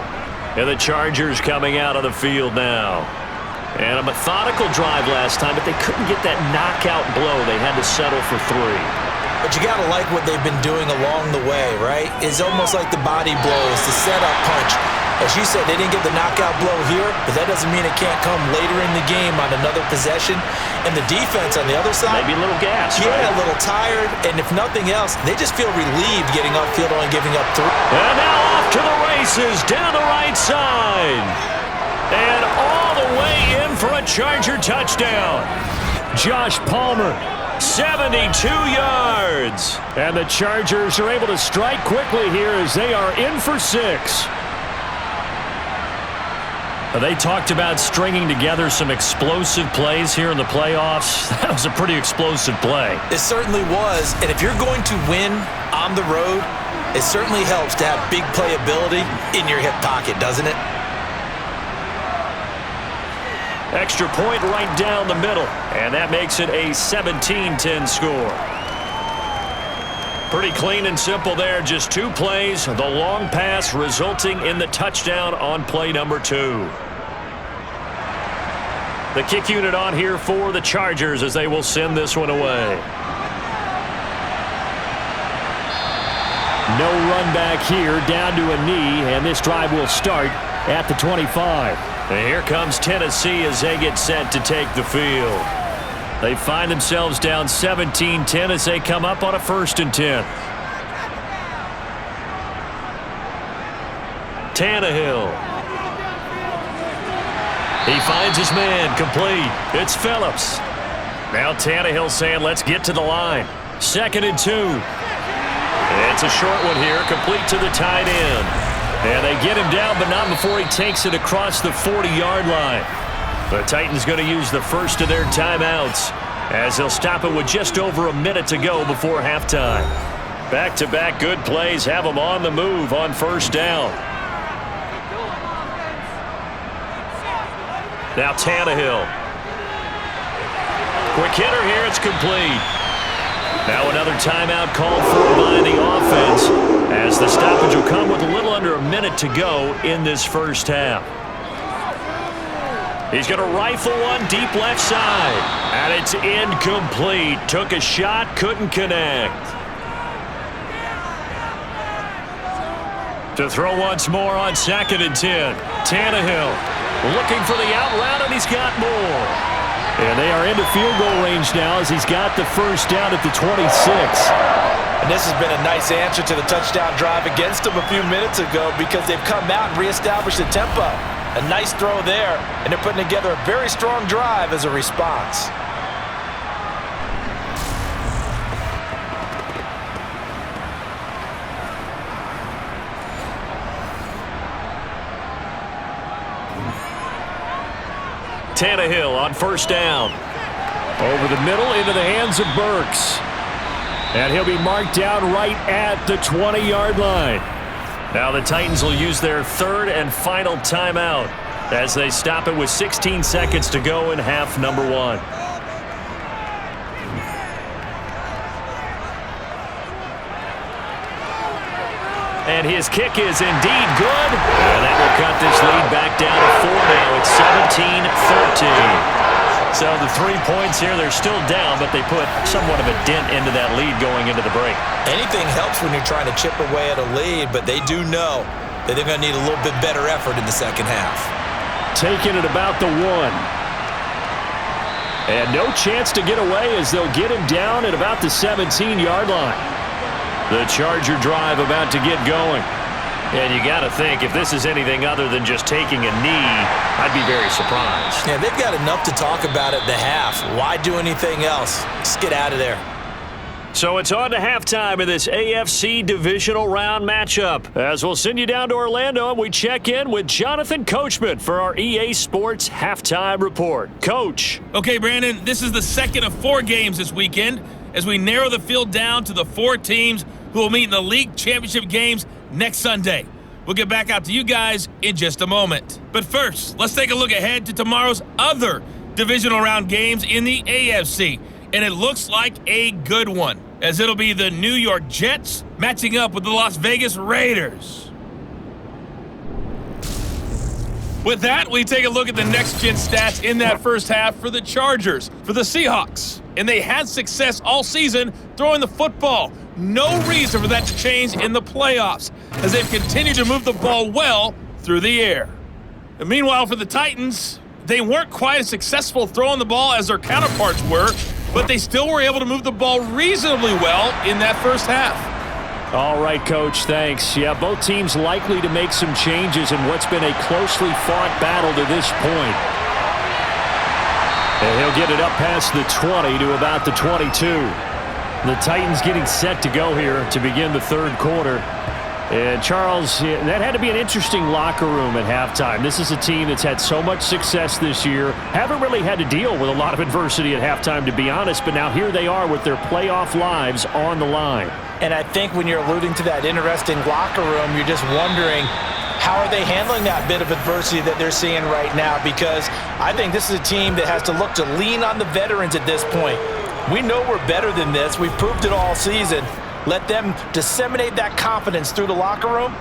And the Chargers coming out of the field now. And a methodical drive last time, but they couldn't get that knockout blow. They had to settle for 3. But you got to like what they've been doing along the way, right? It's almost like the body blows, the setup punch. As you said, they didn't get the knockout blow here, but that doesn't mean it can't come later in the game on another possession. And the defense on the other side, maybe a little gas, yeah, right? A little tired. And if nothing else, they just feel relieved getting upfield only giving up 3. And now off to the races down the right side. And all the way in for a Charger touchdown. Josh Palmer. 72 yards. And the Chargers are able to strike quickly here as they are in for 6. They talked about stringing together some explosive plays here in the playoffs. That was a pretty explosive play. It certainly was. And if you're going to win on the road, it certainly helps to have big playability in your hip pocket, doesn't it? Extra point right down the middle. And that makes it a 17-10 score. Pretty clean and simple there. Just 2 plays. The long pass resulting in the touchdown on play number 2. The kick unit on here for the Chargers as they will send this one away. No run back here, down to a knee, and this drive will start at the 25. And here comes Tennessee as they get set to take the field. They find themselves down 17-10 as they come up on a 1st and 10. Tannehill. He finds his man, complete. It's Phillips. Now Tannehill saying, let's get to the line. 2nd and 2. It's a short one here, complete to the tight end. And they get him down, but not before he takes it across the 40-yard line. The Titans going to use the first of their timeouts as they'll stop it with just over a minute to go before halftime. Back-to-back good plays have them on the move on 1st down. Now Tannehill. Quick hitter here, it's complete. Now another timeout called for by the offense as the stoppage will come with a little under a minute to go in this 1st half. He's going to rifle one deep left side. And it's incomplete. Took a shot, couldn't connect. To throw once more on 2nd and 10. Tannehill looking for the out route, and he's got more. And they are into field goal range now as he's got the 1st down at the 26. And this has been a nice answer to the touchdown drive against them a few minutes ago because they've come out and reestablished the tempo. A nice throw there, and they're putting together a very strong drive as a response. Tannehill on 1st down. Over the middle into the hands of Burks. And he'll be marked down right at the 20-yard line. Now the Titans will use their 3rd and final timeout as they stop it with 16 seconds to go in half number 1. And his kick is indeed good. And that will cut this lead back down to 4 now. It's 17-13. So the 3 points here, they're still down, but they put somewhat of a dent into that lead going into the break. Anything helps when you're trying to chip away at a lead, but they do know that they're going to need a little bit better effort in the 2nd half. Taking it about the 1. And no chance to get away as they'll get him down at about the 17-yard line. The Charger drive about to get going. And you got to think, if this is anything other than just taking a knee, I'd be very surprised. Yeah, they've got enough to talk about at the half. Why do anything else? Just get out of there. So it's on to halftime of this AFC Divisional Round matchup. As we'll send you down to Orlando and we check in with Jonathan Coachman for our EA Sports Halftime Report. Coach. Okay, Brandon, this is the second of 4 games this weekend as we narrow the field down to the 4 teams who will meet in the league championship games next Sunday. We'll get back out to you guys in just a moment. But first, let's take a look ahead to tomorrow's other Divisional Round games in the AFC. And it looks like a good one, as it'll be the New York Jets matching up with the Las Vegas Raiders. With that, we take a look at the next-gen stats in that first half for the Chargers, for the Seahawks. And they had success all season throwing the football. No reason for that to change in the playoffs, as they've continued to move the ball well through the air. And meanwhile, for the Titans, they weren't quite as successful throwing the ball as their counterparts were, but they still were able to move the ball reasonably well in that first half. All right, Coach, thanks. Yeah, both teams likely to make some changes in what's been a closely fought battle to this point. And he'll get it up past the 20 to about the 22. The Titans getting set to go here to begin the third quarter. And Charles, that had to be an interesting locker room at halftime. This is a team that's had so much success this year. Haven't really had to deal with a lot of adversity at halftime, to be honest, but now here they are with their playoff lives on the line. And I think when you're alluding to that interesting locker room, you're just wondering, how are they handling that bit of adversity that they're seeing right now? Because I think this is a team that has to look to lean on the veterans at this point. We know we're better than this. We've proved it all season. Let them disseminate that confidence through the locker room.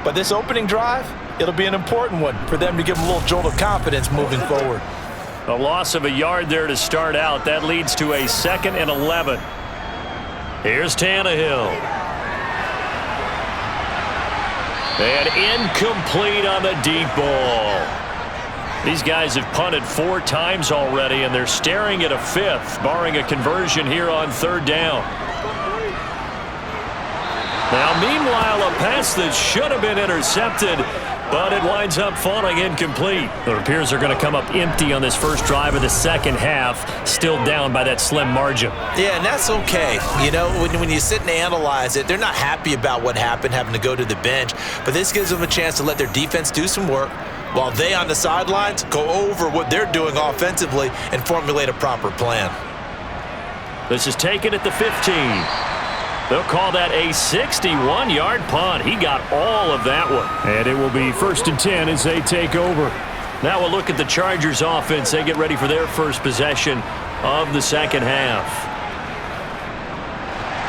But this opening drive, it'll be an important one for them to give them a little jolt of confidence moving forward. A loss of a yard there to start out. That leads to a 2nd and 11. Here's Tannehill. And incomplete on the deep ball. These guys have punted 4 times already, and they're staring at a 5th, barring a conversion here on 3rd down. Now, meanwhile, a pass that should have been intercepted, but it winds up falling incomplete. It appears they're going to come up empty on this first drive of the second half, still down by that slim margin. Yeah, and that's okay. You know, when you sit and analyze it, they're not happy about what happened, having to go to the bench, but this gives them a chance to let their defense do some work while they on the sidelines go over what they're doing offensively and formulate a proper plan. This is taken at the 15. They'll call that a 61-yard punt. He got all of that one. And it will be 1st and 10 as they take over. Now we'll look at the Chargers offense. They get ready for their first possession of the second half.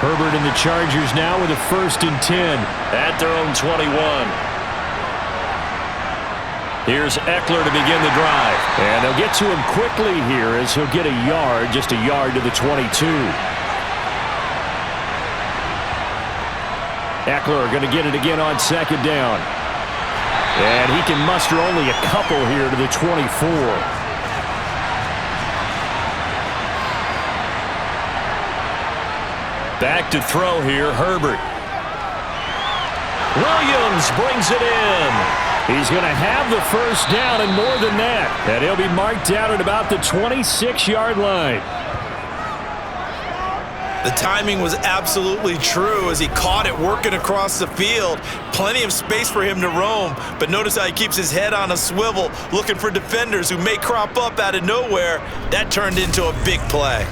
Herbert and the Chargers now with a 1st and 10. At their own 21. Here's Eckler to begin the drive. And they'll get to him quickly here as he'll get a yard, just a yard to the 22. Eckler going to get it again on 2nd down. And he can muster only a couple here to the 24. Back to throw here, Herbert. Williams brings it in. He's going to have the first down and more than that. And he'll be marked down at about the 26-yard line. The timing was absolutely true as he caught it working across the field. Plenty of space for him to roam, but notice how he keeps his head on a swivel looking for defenders who may crop up out of nowhere. That turned into a big play.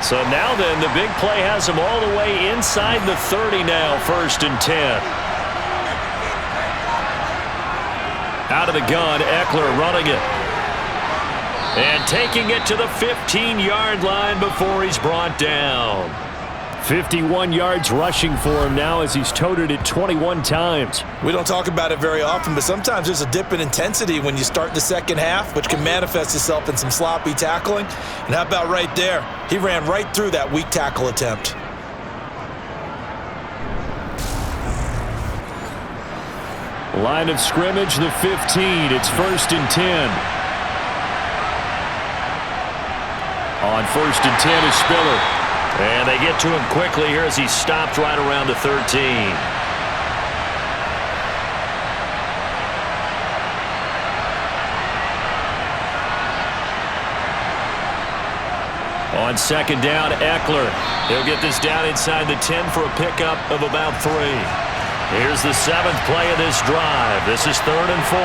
So now then, the big play has him all the way inside the 30 now, 1st and 10. Out of the gun, Eckler running it. And taking it to the 15-yard line before he's brought down. 51 yards rushing for him now as he's toted it 21 times. We don't talk about it very often, but sometimes there's a dip in intensity when you start the second half, which can manifest itself in some sloppy tackling. And how about right there? He ran right through that weak tackle attempt. Line of scrimmage, the 15. It's 1st and 10. On 1st and 10 is Spiller. And they get to him quickly here as he stopped right around the 13. On second down, Eckler. He'll get this down inside the 10 for a pickup of about 3. Here's the 7th play of this drive. This is 3rd and 4.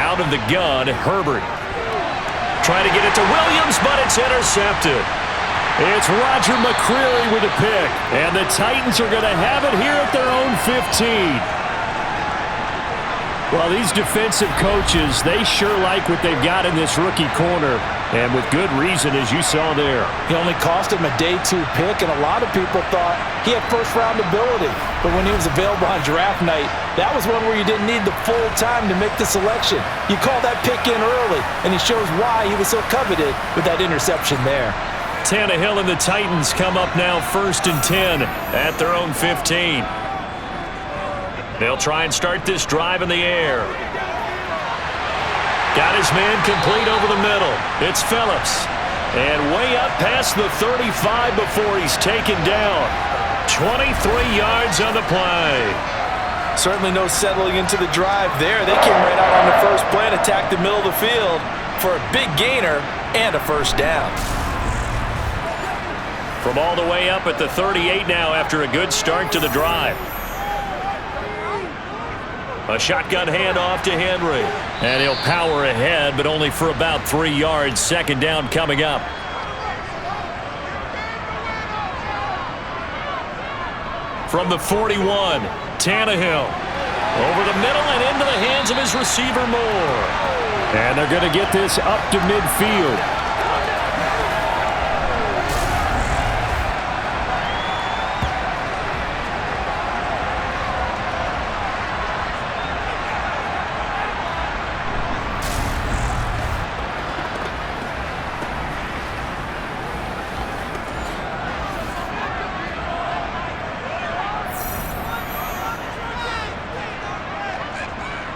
Out of the gun, Herbert. Trying to get it to Williams, but it's intercepted. It's Roger McCreary with a pick. And the Titans are going to have it here at their own 15. Well, these defensive coaches, they sure like what they've got in this rookie corner. And with good reason, as you saw there. He only cost him a day 2 pick, and a lot of people thought he had first-round ability. But when he was available on draft night, that was one where you didn't need the full time to make the selection. You call that pick in early, and he shows why he was so coveted with that interception there. Tannehill and the Titans come up now 1st and 10 at their own 15. They'll try and start this drive in the air. Got his man complete over the middle. It's Phillips. And way up past the 35 before he's taken down. 23 yards on the play. Certainly no settling into the drive there. They came right out on the first play and attacked the middle of the field for a big gainer and a first down. From all the way up at the 38 now after a good start to the drive. A shotgun handoff to Henry. And he'll power ahead, but only for about 3 yards. Second down coming up. From the 41, Tannehill. Over the middle and into the hands of his receiver Moore. And they're going to get this up to midfield.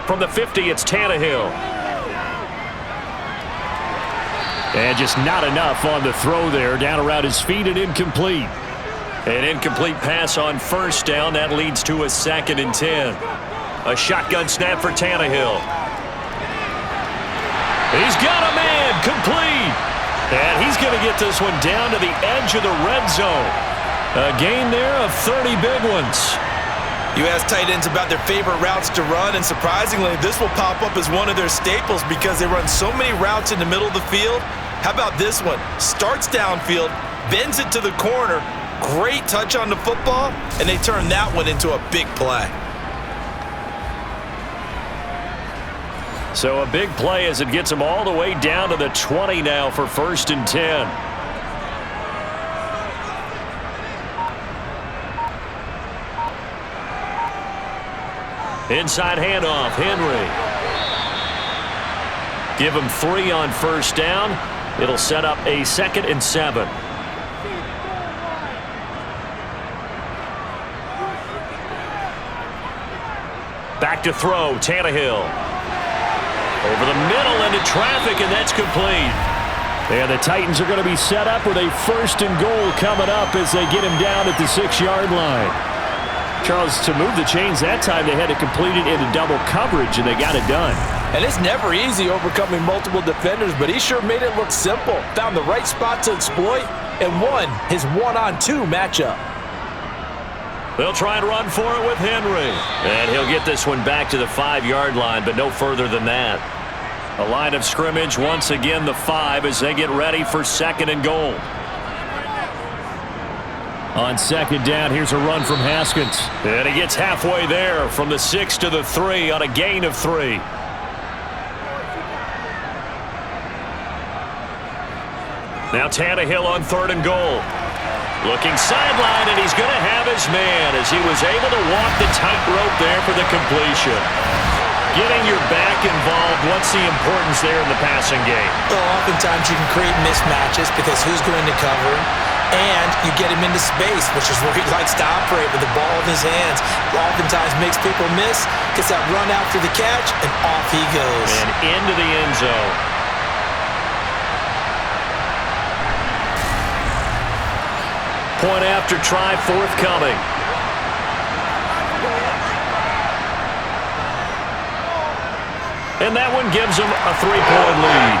From the 50, it's Tannehill. And just not enough on the throw there. Down around his feet and incomplete. An incomplete pass on first down. That leads to a 2nd and 10. A shotgun snap for Tannehill. He's got a man complete. And he's going to get this one down to the edge of the red zone. A gain there of 30 big ones. You ask tight ends about their favorite routes to run, and surprisingly, this will pop up as one of their staples because they run so many routes in the middle of the field. How about this one? Starts downfield, bends it to the corner, great touch on the football, and they turn that one into a big play. So a big play as it gets them all the way down to the 20 now for 1st and 10. Inside handoff, Henry. Give him 3 on first down. It'll set up a 2nd and 7. Back to throw, Tannehill. Over the middle into traffic, and that's complete. And the Titans are going to be set up with a 1st and goal coming up as they get him down at the 6-yard line. Charles, to move the chains that time, they had to complete it into double coverage, and they got it done. And it's never easy overcoming multiple defenders, but he sure made it look simple. Found the right spot to exploit and won his 1-on-2 matchup. They'll try and run for it with Henry. And he'll get this one back to the 5-yard line, but no further than that. A line of scrimmage, once again the 5 as they get ready for 2nd and goal. On second down, here's a run from Haskins. And he gets halfway there from the 6 to the 3 on a gain of 3. Now Tannehill on 3rd and goal. Looking sideline, and he's going to have his man as he was able to walk the tightrope there for the completion. Getting your back involved, what's the importance there in the passing game? Well, oftentimes you can create mismatches because who's going to cover him? And you get him into space, which is where he likes to operate with the ball in his hands. Oftentimes makes people miss, gets that run after the catch, and off he goes. And into the end zone. Point after try forthcoming. And that one gives them a 3-point lead.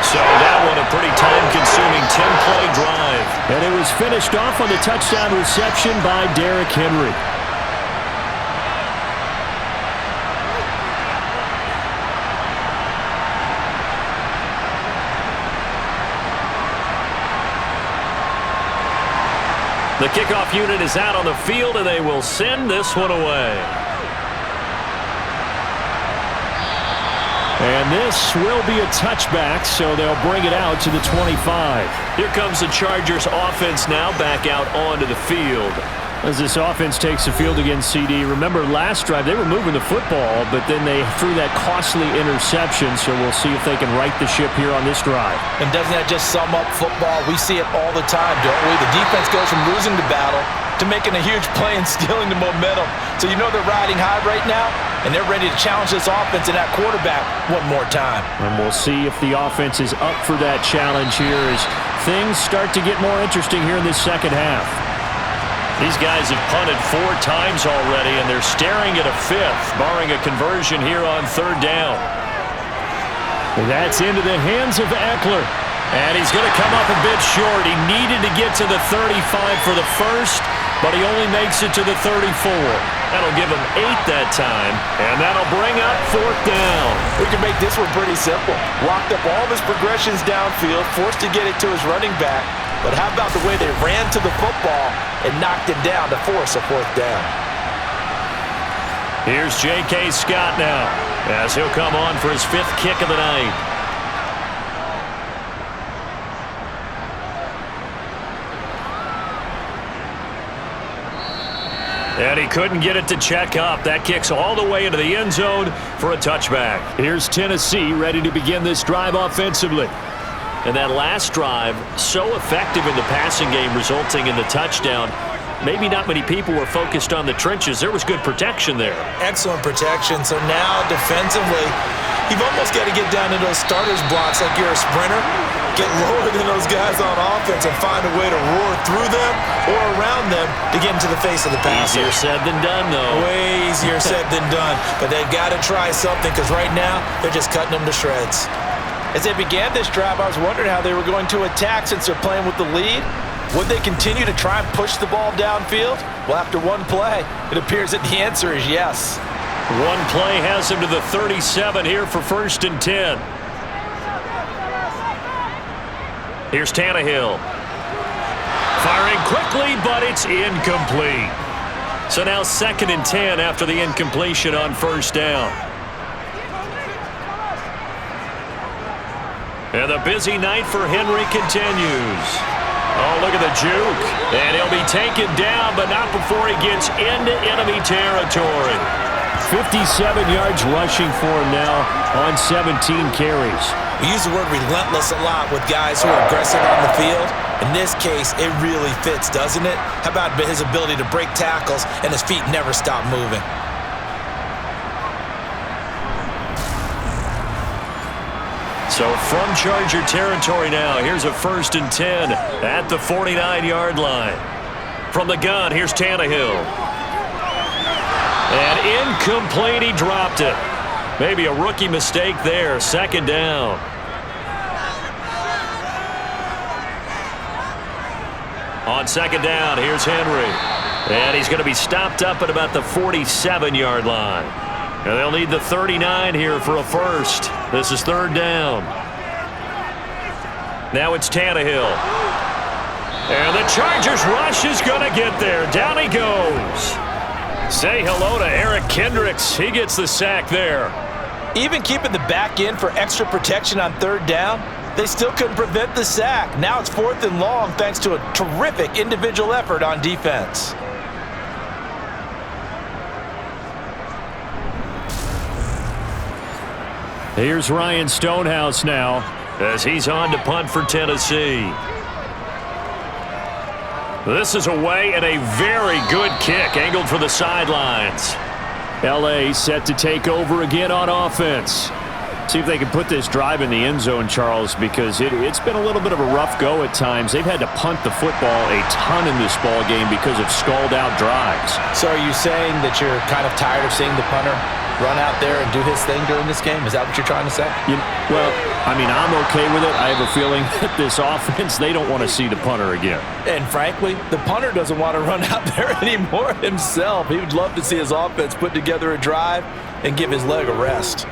So that one a pretty time-consuming 10-play drive. And it was finished off on the touchdown reception by Derrick Henry. The kickoff unit is out on the field, and they will send this one away. And this will be a touchback, so they'll bring it out to the 25. Here comes the Chargers offense now back out onto the field. As this offense takes the field against CD, remember last drive they were moving the football, but then they threw that costly interception, so we'll see if they can right the ship here on this drive. And doesn't that just sum up football? We see it all the time, don't we? The defense goes from losing the battle to making a huge play and stealing the momentum. So you know they're riding high right now, and they're ready to challenge this offense and that quarterback one more time. And we'll see if the offense is up for that challenge here as things start to get more interesting here in this second half. These guys have punted 4 times already, and they're staring at a 5th, barring a conversion here on 3rd down. That's into the hands of Eckler. And he's going to come up a bit short. He needed to get to the 35 for the first, but he only makes it to the 34. That'll give him 8 that time, and that'll bring up 4th down. We can make this one pretty simple. Locked up all of his progressions downfield, forced to get it to his running back. But how about the way they ran to the football and knocked it down to force a 4th down? Here's J.K. Scott now as he'll come on for his 5th kick of the night. And he couldn't get it to check up. That kicks all the way into the end zone for a touchback. Here's Tennessee ready to begin this drive offensively. And that last drive, so effective in the passing game, resulting in the touchdown. Maybe not many people were focused on the trenches. There was good protection there. Excellent protection. So now defensively, you've almost got to get down to those starters blocks like you're a sprinter. Get lower than those guys on offense and find a way to roar through them or around them to get into the face of the passer. Easier said than done, though. Way easier said than done. But they've got to try something because right now they're just cutting them to shreds. As they began this drive, I was wondering how they were going to attack since they're playing with the lead. Would they continue to try and push the ball downfield? Well, after one play, it appears that the answer is yes. One play has him to the 37 here for 1st and 10. Here's Tannehill. Firing quickly, but it's incomplete. So now 2nd and 10 after the incompletion on 1st down. And the busy night for Henry continues. Oh, look at the juke. And he'll be taken down, but not before he gets into enemy territory. 57 yards rushing for him now on 17 carries. We use the word relentless a lot with guys who are aggressive on the field. In this case, it really fits, doesn't it? How about his ability to break tackles and his feet never stop moving? So from Charger territory now, here's a 1st and 10 at the 49-yard line. From the gun, here's Tannehill. And incomplete, he dropped it. Maybe a rookie mistake there, 2nd down. On 2nd down, here's Henry. And he's going to be stopped up at about the 47-yard line. And they'll need the 39 here for a 1st. This is 3rd down. Now it's Tannehill. And the Chargers rush is going to get there. Down he goes. Say hello to Eric Kendricks. He gets the sack there. Even keeping the back end for extra protection on 3rd down, they still couldn't prevent the sack. Now it's 4th and long thanks to a terrific individual effort on defense. Here's Ryan Stonehouse now as he's on to punt for Tennessee. This is away and a very good kick angled for the sidelines. L.A. set to take over again on offense. See if they can put this drive in the end zone, Charles, because it's been a little bit of a rough go at times. They've had to punt the football a ton in this ball game because of stalled out drives. So are you saying that you're kind of tired of seeing the punter run out there and do his thing during this game? Is that what you're trying to say? Well, I mean, I'm okay with it. I have a feeling that this offense, they don't want to see the punter again. And frankly, the punter doesn't want to run out there anymore himself. He would love to see his offense put together a drive and give his leg a rest.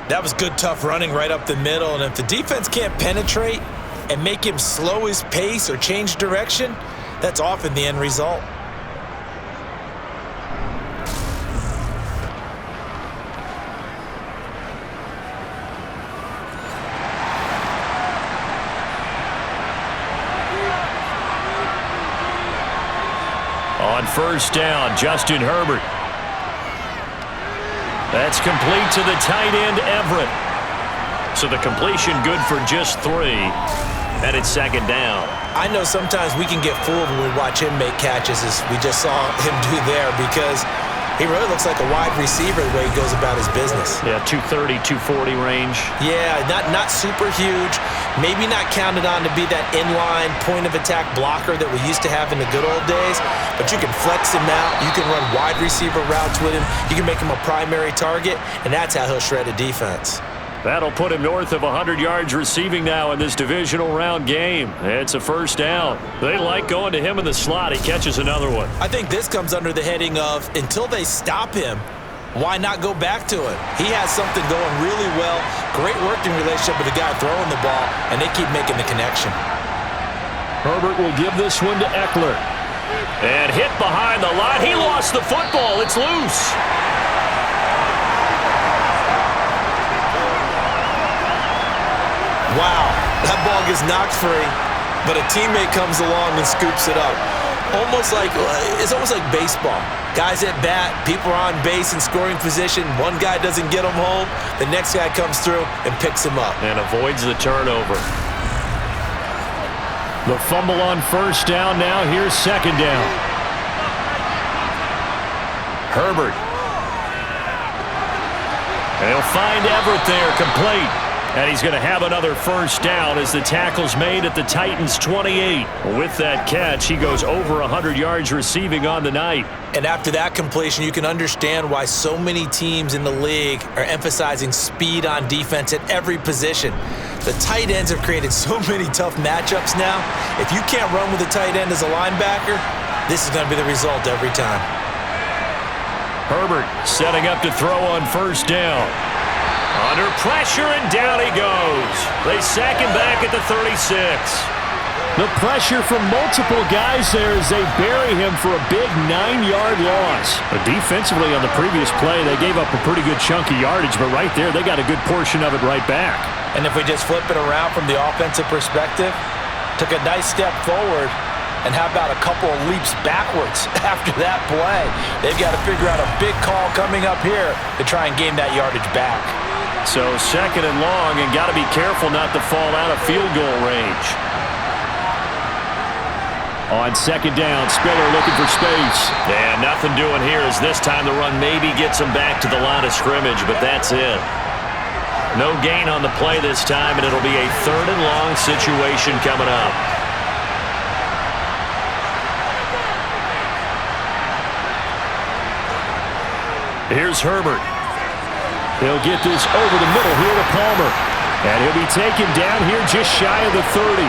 That was good, tough running right up the middle. And if the defense can't penetrate and make him slow his pace or change direction, that's often the end result. On first down, Justin Herbert. That's complete to the tight end, Everett. So the completion good for just 3. And it's second down. I know sometimes we can get fooled when we watch him make catches, as we just saw him do there, because he really looks like a wide receiver the way he goes about his business. Yeah, 230, 240 range. Yeah, not super huge. Maybe not counted on to be that inline point-of-attack blocker that we used to have in the good old days, but you can flex him out. You can run wide receiver routes with him. You can make him a primary target, and that's how he'll shred a defense. That'll put him north of 100 yards receiving now in this divisional round game. It's a first down. They like going to him in the slot. He catches another one. I think this comes under the heading of, until they stop him, why not go back to it? He has something going really well, great working relationship with the guy throwing the ball, and they keep making the connection. Herbert will give this one to Eckler. And hit behind the line. He lost the football. It's loose. Wow, that ball gets knocked free, but a teammate comes along and scoops it up. It's almost like baseball. Guys at bat, people are on base in scoring position. One guy doesn't get him home. The next guy comes through and picks him up. And avoids the turnover. The fumble on first down now. Here's second down. Herbert. They'll find Everett there, complete. And he's going to have another first down as the tackle's made at the Titans' 28. With that catch, he goes over 100 yards receiving on the night. And after that completion, you can understand why so many teams in the league are emphasizing speed on defense at every position. The tight ends have created so many tough matchups now. If you can't run with a tight end as a linebacker, this is going to be the result every time. Herbert setting up to throw on first down. Under pressure, and down he goes. They sack him back at the 36. The pressure from multiple guys there as they bury him for a big 9-yard loss. But defensively on the previous play, they gave up a pretty good chunk of yardage, but right there, they got a good portion of it right back. And if we just flip it around from the offensive perspective, took a nice step forward, and how about a couple of leaps backwards after that play? They've got to figure out a big call coming up here to try and gain that yardage back. So second and long, and got to be careful not to fall out of field goal range. On second down, Spiller looking for space. Yeah, nothing doing here as this time the run maybe gets him back to the line of scrimmage, but that's it. No gain on the play this time, and it'll be a third and long situation coming up. Here's Herbert. He'll get this over the middle here to Palmer. And he'll be taken down here just shy of the 30.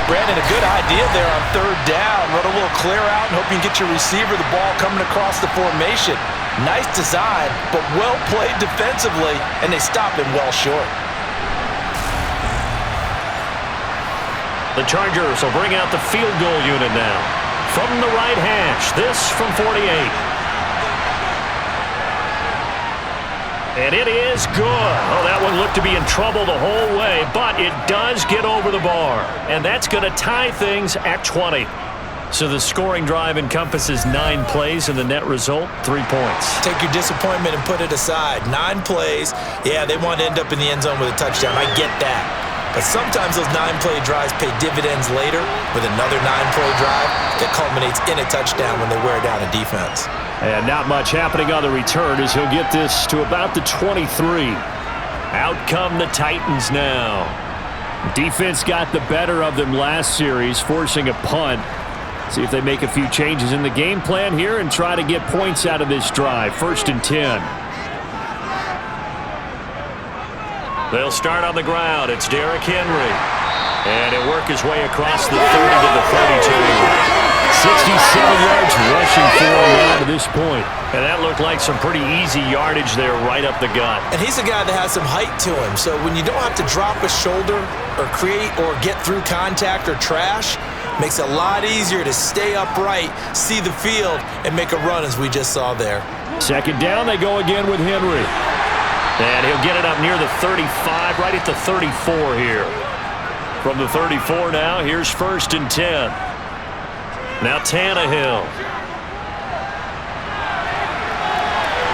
Brandon, a good idea there on third down. Run a little clear out and hope you can get your receiver the ball coming across the formation. Nice design, but well played defensively, and they stop him well short. The Chargers will bring out the field goal unit now. From the right hash, this from 48. And it is good. Oh, that one looked to be in trouble the whole way, but it does get over the bar. And that's going to tie things at 20. So the scoring drive encompasses 9 plays, and the net result, 3 points. Take your disappointment and put it aside. 9 plays. Yeah, they want to end up in the end zone with a touchdown. I get that. But sometimes those 9-play drives pay dividends later with another 9-play drive that culminates in a touchdown when they wear down a defense. And not much happening on the return as he'll get this to about the 23. Out come the Titans now. Defense got the better of them last series, forcing a punt. See if they make a few changes in the game plan here and try to get points out of this drive. 1st and 10. They'll start on the ground. It's Derrick Henry. And he'll work his way across the 30 to the 32. 67 yards rushing for him now to this point. And that looked like some pretty easy yardage there right up the gut. And he's a guy that has some height to him. So when you don't have to drop a shoulder or create or get through contact or trash, makes it a lot easier to stay upright, see the field, and make a run as we just saw there. 2nd down, they go again with Henry. And he'll get it up near the 35, right at the 34 here. From the 34 now, here's 1st and 10. Now Tannehill.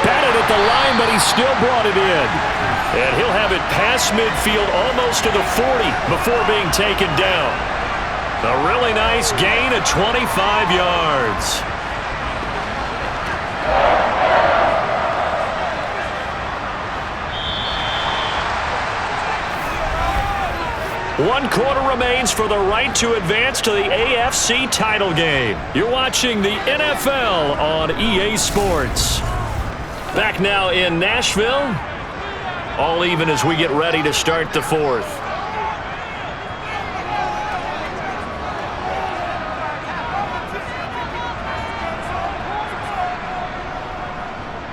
Batted at the line, but he still brought it in. And he'll have it past midfield almost to the 40 before being taken down. A really nice gain of 25 yards. One quarter remains for the right to advance to the AFC title game. You're watching the NFL on EA Sports. Back now in Nashville. All even as we get ready to start the 4th.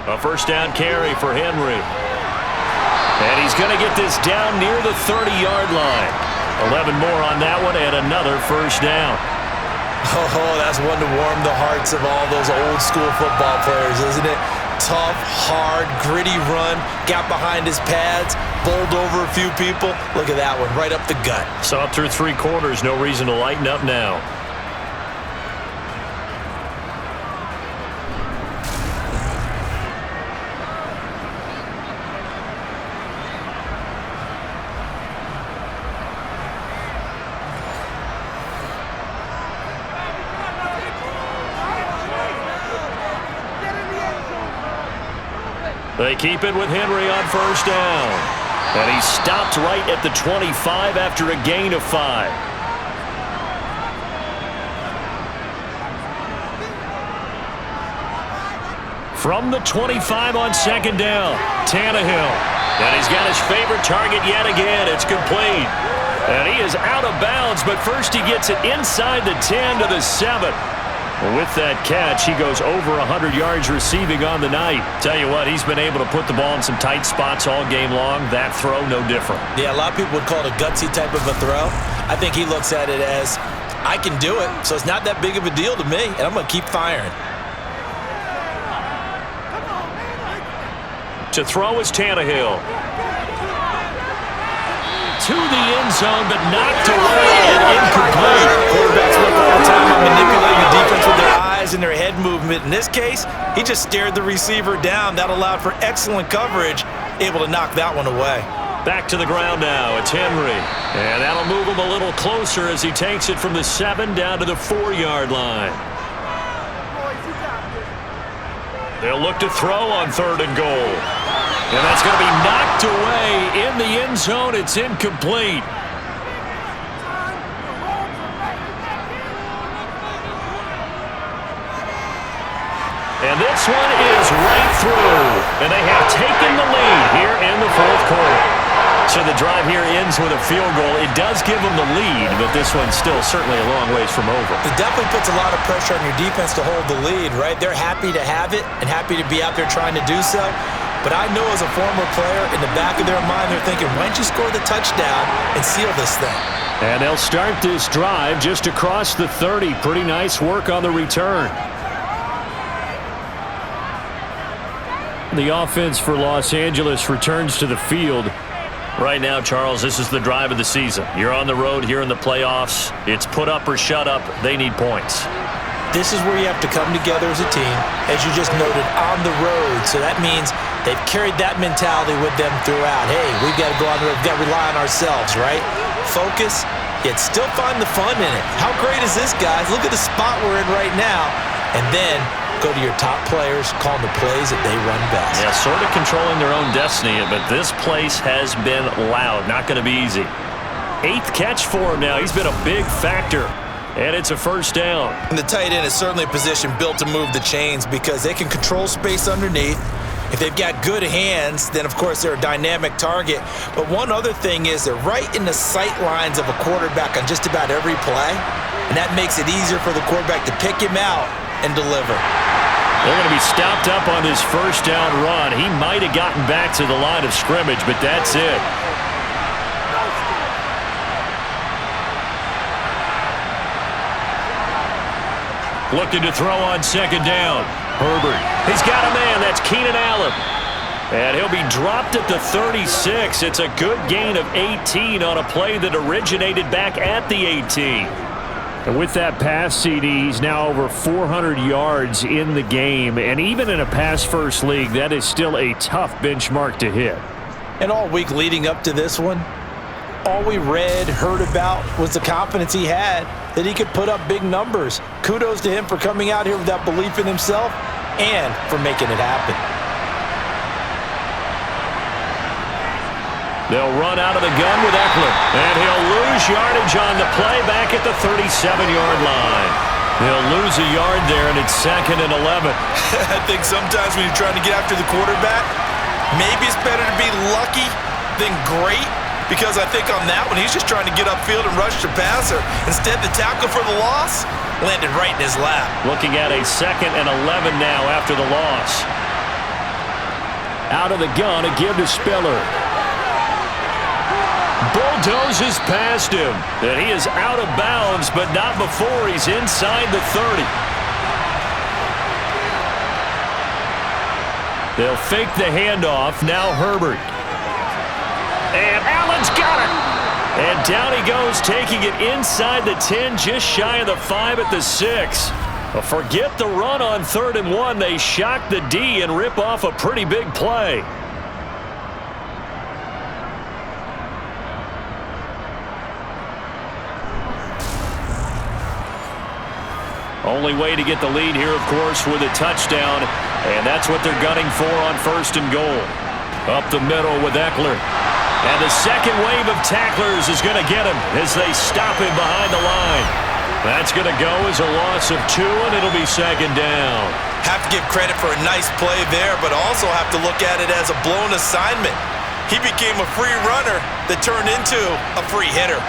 A 1st down carry for Henry. And he's going to get this down near the 30-yard line. 11 more on that one and another 1st down. Oh, that's one to warm the hearts of all those old school football players, isn't it? Tough, hard, gritty run, got behind his pads, bowled over a few people. Look at that one, right up the gut. Saw it through 3 quarters, no reason to lighten up now. They keep it with Henry on 1st down. And he stopped right at the 25 after a gain of 5. From the 25 on 2nd down, Tannehill. And he's got his favorite target yet again. It's complete. And he is out of bounds, but first he gets it inside the 10 to the 7. With that catch, he goes over 100 yards receiving on the night. Tell you what, he's been able to put the ball in some tight spots all game long. That throw, no different. Yeah, a lot of people would call it a gutsy type of a throw. I think he looks at it as, I can do it, so it's not that big of a deal to me, and I'm going to keep firing. To throw is Tannehill. To the end zone, but knocked away and incomplete. Quarterbacks work all the time on manipulating the defense with their eyes and their head movement. In this case, he just stared the receiver down. That allowed for excellent coverage, able to knock that one away. Back to the ground now. It's Henry. And that'll move him a little closer as he takes it from the 7 down to the 4-yard line. They'll look to throw on 3rd and goal. And that's going to be knocked away in the end zone. It's incomplete. And this one is right through. And they have taken the lead here in the 4th quarter. So the drive here ends with a field goal. It does give them the lead, but this one's still certainly a long ways from over. It definitely puts a lot of pressure on your defense to hold the lead, right? They're happy to have it and happy to be out there trying to do so. But I know as a former player, in the back of their mind, they're thinking, why don't you score the touchdown and seal this thing? And they'll start this drive just across the 30. Pretty nice work on the return. The offense for Los Angeles returns to the field. Right now, Charles, this is the drive of the season. You're on the road here in the playoffs. It's put up or shut up. They need points. This is where you have to come together as a team, as you just noted, on the road. So that means they've carried that mentality with them throughout. Hey, we've got to go on the road. We've got to rely on ourselves, right? Focus, yet still find the fun in it. How great is this, guys? Look at the spot we're in right now. And then go to your top players, call the plays that they run best. Yeah, sort of controlling their own destiny, but this place has been loud. Not going to be easy. 8th catch for him now. He's been a big factor. And it's a first down. And the tight end is certainly a position built to move the chains because they can control space underneath. If they've got good hands, then of course they're a dynamic target. But one other thing is they're right in the sight lines of a quarterback on just about every play. And that makes it easier for the quarterback to pick him out and deliver. They're going to be stopped up on this first down run. He might have gotten back to the line of scrimmage, but that's it. Looking to throw on second down. Herbert. He's got a man. That's Keenan Allen. And he'll be dropped at the 36. It's a good gain of 18 on a play that originated back at the 18. And with that pass, CD, he's now over 400 yards in the game. And even in a pass-first league, that is still a tough benchmark to hit. And all week leading up to this one, all we read, heard about was the confidence he had that he could put up big numbers. Kudos to him for coming out here with that belief in himself and for making it happen. They'll run out of the gun with Eckler, and he'll lose yardage on the play back at the 37-yard line. They'll lose a yard there, and it's 2nd and 11. I think sometimes when you're trying to get after the quarterback, maybe it's better to be lucky than great, because I think on that one, he's just trying to get upfield and rush the passer. Instead, the tackle for the loss landed right in his lap. Looking at a 2nd and 11 now after the loss. Out of the gun, a give to Spiller. Bulldozes past him. And he is out of bounds, but not before he's inside the 30. They'll fake the handoff. Now Herbert. And Allen's got it. And down he goes, taking it inside the 10, just shy of the 5 at the 6. Well, forget the run on 3rd and 1. They shock the D and rip off a pretty big play. Only way to get the lead here, of course, with a touchdown. And that's what they're gunning for on 1st and goal. Up the middle with Eckler. And the second wave of tacklers is going to get him as they stop him behind the line. That's going to go as a loss of 2, and it'll be 2nd down. Have to give credit for a nice play there, but also have to look at it as a blown assignment. He became a free runner that turned into a free hitter.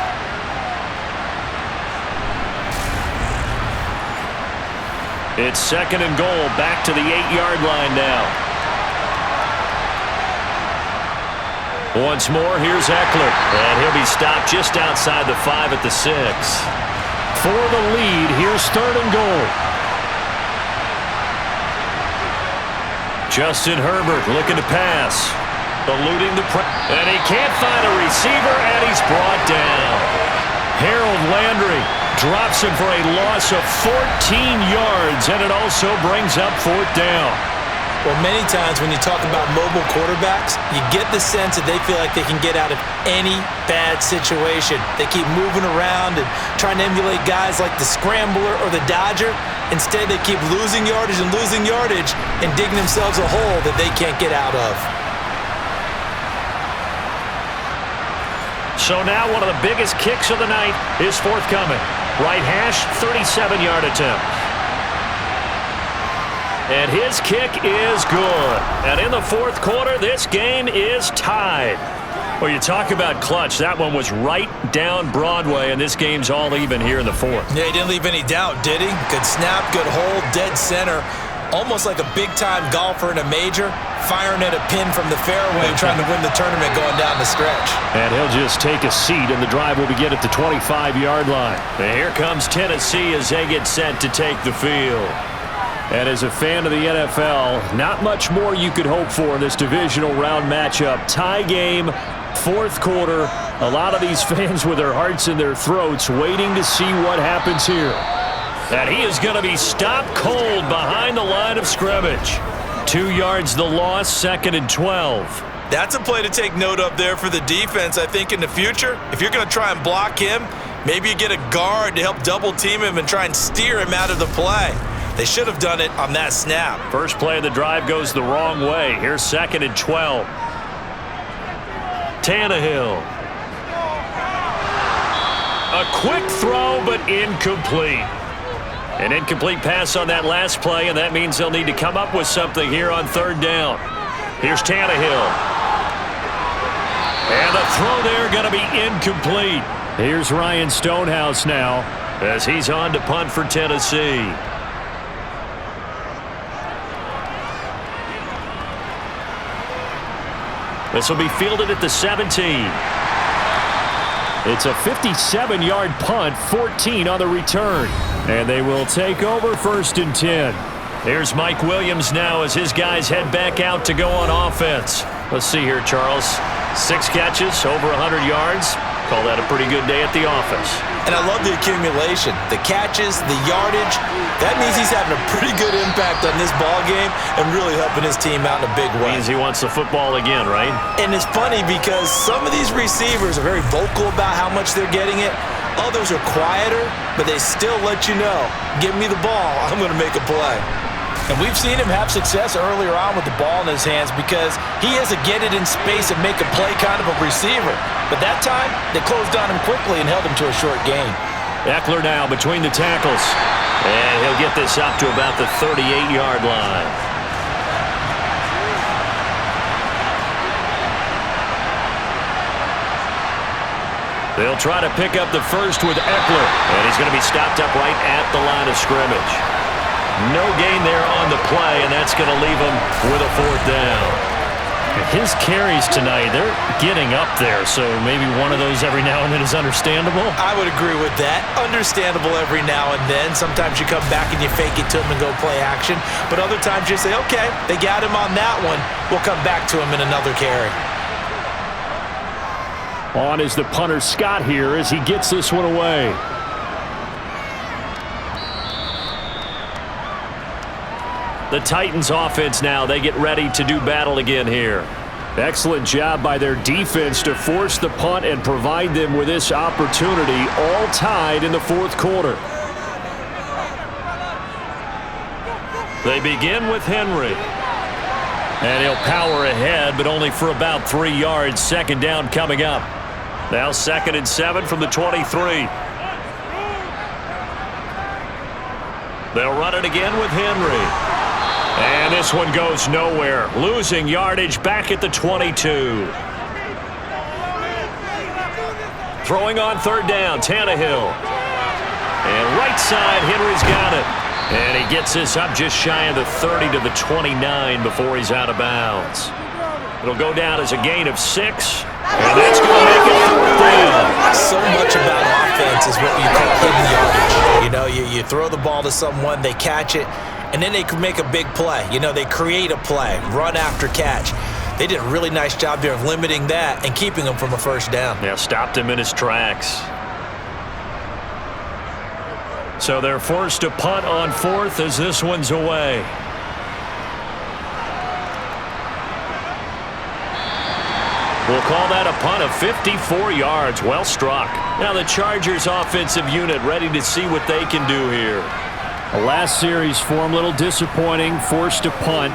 It's 2nd and goal, back to the 8-yard line now. Once more, here's Eckler. And he'll be stopped just outside the 5 at the 6. For the lead, here's 3rd and goal. Justin Herbert looking to pass. Eluding the pressure. And he can't find a receiver, and he's brought down. Harold Landry drops him for a loss of 14 yards, and it also brings up 4th down. Well, many times when you talk about mobile quarterbacks, you get the sense that they feel like they can get out of any bad situation. They keep moving around and trying to emulate guys like the Scrambler or the Dodger. Instead, they keep losing yardage and digging themselves a hole that they can't get out of. So now one of the biggest kicks of the night is forthcoming. Right hash, 37-yard attempt. And his kick is good. And in the 4th quarter, this game is tied. Well, you talk about clutch. That one was right down Broadway, and this game's all even here in the 4th. Yeah, he didn't leave any doubt, did he? Good snap, good hold, dead center. Almost like a big-time golfer in a major, firing at a pin from the fairway, trying to win the tournament going down the stretch. And he'll just take a seat, and the drive will begin at the 25-yard line. And here comes Tennessee as they get set to take the field. And as a fan of the NFL, not much more you could hope for in this divisional round matchup. Tie game, 4th quarter. A lot of these fans with their hearts in their throats waiting to see what happens here. And he is going to be stopped cold behind the line of scrimmage. 2 yards the loss, 2nd and 12. That's a play to take note of there for the defense, I think, in the future. If you're going to try and block him, maybe you get a guard to help double-team him and try and steer him out of the play. They should have done it on that snap. First play of the drive goes the wrong way. Here's 2nd and 12. Tannehill. A quick throw, but incomplete. An incomplete pass on that last play, and that means they'll need to come up with something here on third down. Here's Tannehill. And the throw there going to be incomplete. Here's Ryan Stonehouse now as he's on to punt for Tennessee. This will be fielded at the 17. It's a 57-yard punt, 14 on the return. And they will take over 1st and 10. Here's Mike Williams now as his guys head back out to go on offense. Let's see here, Charles. 6 catches, over 100 yards. Call that a pretty good day at the office. And I love the accumulation, the catches, the yardage. That means he's having a pretty good impact on this ball game and really helping his team out in a big way. Means he wants the football again, right? And it's funny because some of these receivers are very vocal about how much they're getting it. Others are quieter, but they still let you know, give me the ball, I'm going to make a play. And we've seen him have success earlier on with the ball in his hands because he has a get it in space and make a play kind of a receiver. But that time, they closed on him quickly and held him to a short gain. Eckler now between the tackles. And he'll get this up to about the 38-yard line. They'll try to pick up the first with Eckler. And he's going to be stopped up right at the line of scrimmage. No gain there on the play, and that's going to leave him with a 4th down. His carries tonight, they're getting up there, so maybe one of those every now and then is understandable. I would agree with that. Understandable every now and then. Sometimes you come back and you fake it to him and go play action. But other times you say, okay, they got him on that one. We'll come back to him in another carry. On is the punter Scott here as he gets this one away. The Titans offense now, they get ready to do battle again here. Excellent job by their defense to force the punt and provide them with this opportunity, all tied in the 4th quarter. They begin with Henry. And he'll power ahead, but only for about 3 yards. 2nd down coming up. Now 2nd and 7 from the 23. They'll run it again with Henry. And this one goes nowhere. Losing yardage back at the 22. Throwing on 3rd down, Tannehill. And right side, Henry's got it. And he gets this up just shy of the 30 to the 29 before he's out of bounds. It'll go down as a gain of 6. And that's going to make it 4th down. So much about offense is what you call hidden yardage. You know, you throw the ball to someone, they catch it, and then they can make a big play. You know, they create a play, run after catch. They did a really nice job there of limiting that and keeping him from a 1st down. Yeah, stopped him in his tracks. So they're forced to punt on 4th as this one's away. We'll call that a punt of 54 yards. Well struck. Now the Chargers offensive unit ready to see what they can do here. The last series for him, a little disappointing, forced to punt.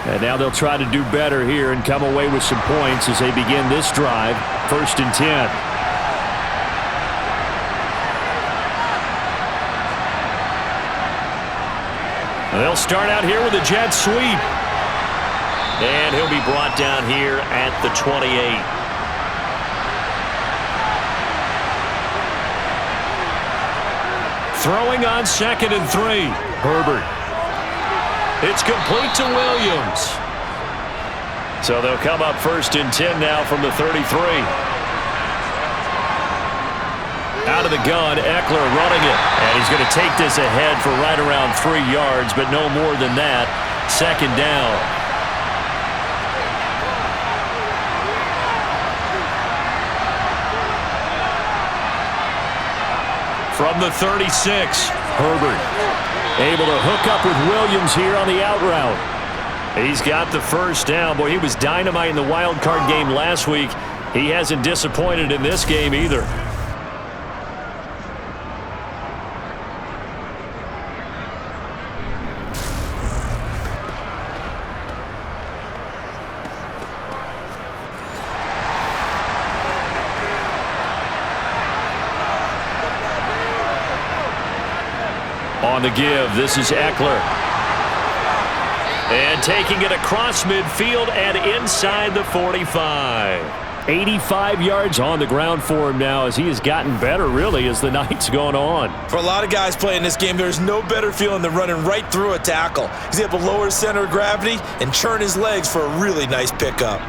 And now they'll try to do better here and come away with some points as they begin this drive. 1st and 10. They'll start out here with a jet sweep. And he'll be brought down here at the 28. Throwing on 2nd and 3. Herbert. It's complete to Williams. So they'll come up 1st and 10 now from the 33. Out of the gun, Eckler running it. And he's going to take this ahead for right around 3 yards, but no more than that. 2nd down. From the 36, Herbert able to hook up with Williams here on the out route. He's got the 1st down. Boy, he was dynamite in the wild card game last week. He hasn't disappointed in this game either. On the give, this is Eckler. And taking it across midfield and inside the 45. 85 yards on the ground for him now as he has gotten better, really, as the night's gone on. For a lot of guys playing this game, there's no better feeling than running right through a tackle. He's able to lower his center of gravity and churn his legs for a really nice pickup.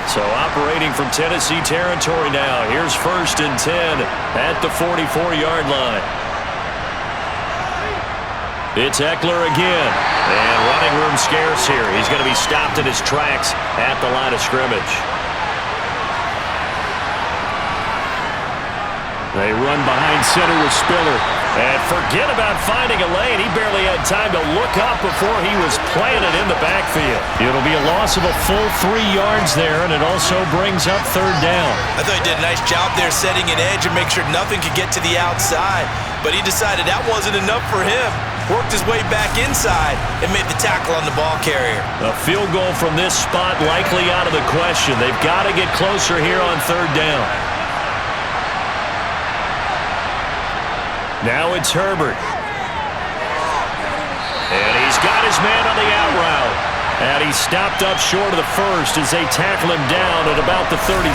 So operating from Tennessee territory now. Here's 1st and 10 at the 44-yard line. It's Eckler again. And running room scarce here. He's going to be stopped in his tracks at the line of scrimmage. They run behind center with Spiller. And forget about finding a lane. He barely had time to look up before he was planted in the backfield. It'll be a loss of a full 3 yards there, and it also brings up 3rd down. I thought he did a nice job there setting an edge and make sure nothing could get to the outside. But he decided that wasn't enough for him. Worked his way back inside and made the tackle on the ball carrier. A field goal from this spot likely out of the question. They've got to get closer here on 3rd down. Now it's Herbert. And he's got his man on the out route. And he's stopped up short of the first as they tackle him down at about the 36.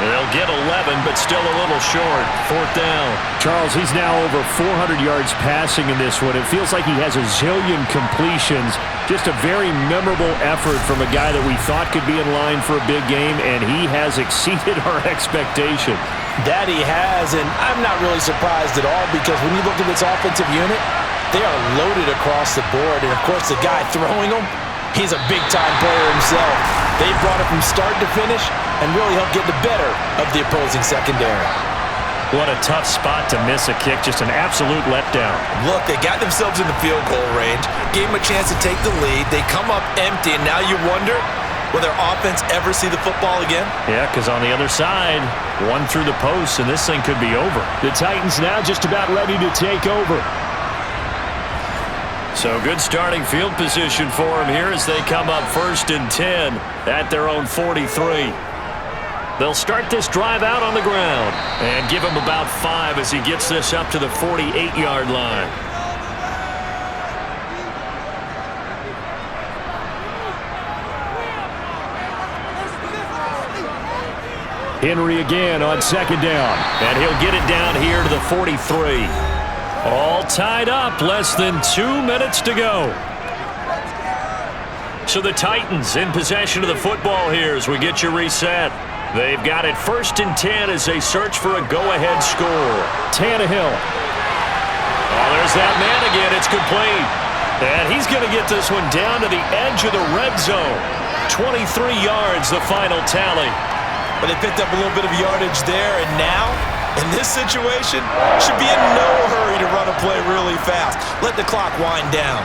They'll get 11, but still a little short. 4th down. Charles, he's now over 400 yards passing in this one. It feels like he has a zillion completions. Just a very memorable effort from a guy that we thought could be in line for a big game, and he has exceeded our expectation. That he has, and I'm not really surprised at all because when you look at this offensive unit, they are loaded across the board. And, of course, the guy throwing them, he's a big-time player himself. They brought it from start to finish and really helped get the better of the opposing secondary. What a tough spot to miss a kick. Just an absolute letdown. Look, they got themselves in the field goal range, gave them a chance to take the lead. They come up empty, and now you wonder, will their offense ever see the football again? Yeah, because on the other side, one through the post, and this thing could be over. The Titans now just about ready to take over. So good starting field position for them here as they come up 1st and 10 at their own 43. They'll start this drive out on the ground and give him about 5 as he gets this up to the 48-yard line. Henry again on 2nd down. And he'll get it down here to the 43. All tied up, less than 2 minutes to go. So the Titans in possession of the football here as we get you reset. They've got it 1st and 10 as they search for a go-ahead score. Tannehill. Oh, there's that man again. It's complete. And he's going to get this one down to the edge of the red zone. 23 yards, the final tally. But they picked up a little bit of yardage there, and now, in this situation, should be in no hurry to run a play really fast. Let the clock wind down.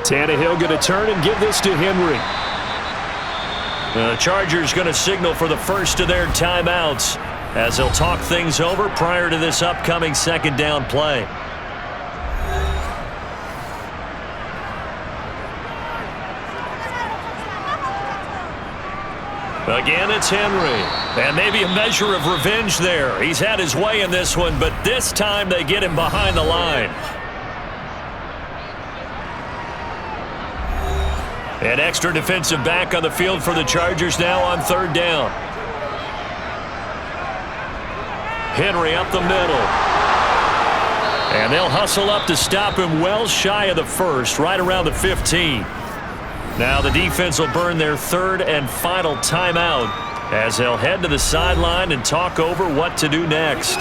Tannehill going to turn and give this to Henry. The Chargers going to signal for the first of their timeouts as they'll talk things over prior to this upcoming 2nd down play. Again, it's Henry. And maybe a measure of revenge there. He's had his way in this one, but this time they get him behind the line. An extra defensive back on the field for the Chargers now on 3rd down. Henry up the middle. And they'll hustle up to stop him well shy of the 1st, right around the 15. Now the defense will burn their 3rd and final timeout as they'll head to the sideline and talk over what to do next.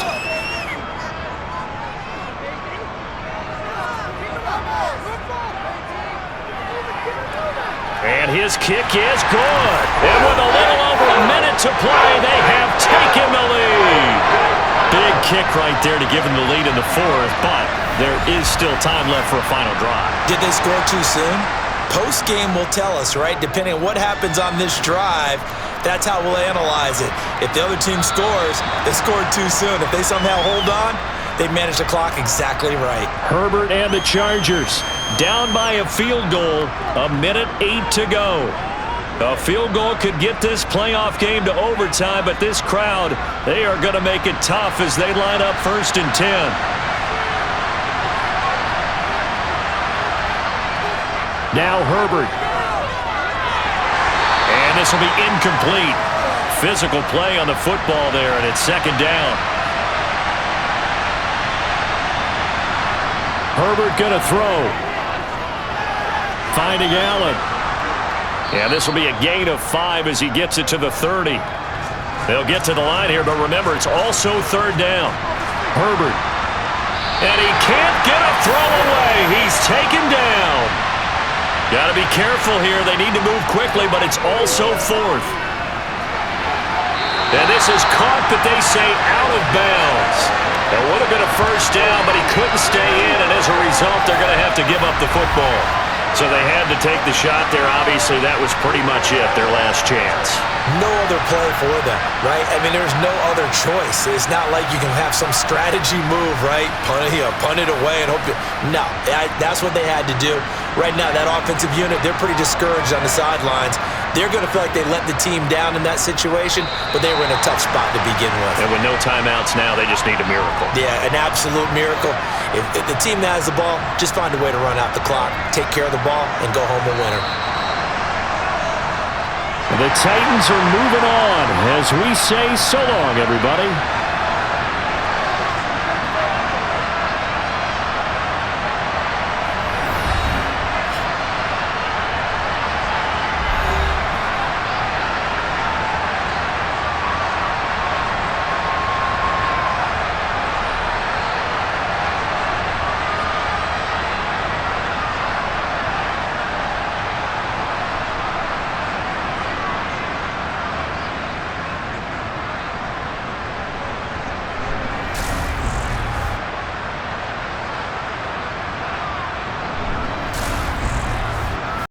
And his kick is good. And with a little over a minute to play, they have taken the lead. Big kick right there to give them the lead in the 4th, but there is still time left for a final drive. Did they score too soon? Post-game will tell us, right? Depending on what happens on this drive, That's how we'll analyze it. If the other team scores, they scored too soon. If they somehow hold on, they manage the clock exactly right. Herbert and the Chargers down by a field goal. 1:08 to go. A field goal could get this playoff game to overtime, but this crowd, they are going to make it tough as they line up 1st and 10. Now Herbert. And this will be incomplete. Physical play on the football there, and it's 2nd down. Herbert going to throw. Finding Allen. And this will be a gain of 5 as he gets it to the 30. They'll get to the line here, but remember, it's also 3rd down. Herbert. And he can't get a throw away. He's taken down. Got to be careful here. They need to move quickly, but it's also 4th. And this is caught, but they say out of bounds. It would have been a 1st down, but he couldn't stay in, and as a result, they're going to have to give up the football. So they had to take the shot there. Obviously, that was pretty much it, their last chance. No other play for them, right? I mean, there's no other choice. It's not like you can have some strategy move, right? Punt it away and hope you... No, that's what they had to do. Right now, that offensive unit, they're pretty discouraged on the sidelines. They're going to feel like they let the team down in that situation, but they were in a tough spot to begin with. And with no timeouts now, they just need a miracle. Yeah, an absolute miracle. If the team that has the ball, just find a way to run out the clock, take care of the ball, and go home a winner. The Titans are moving on as we say so long, everybody.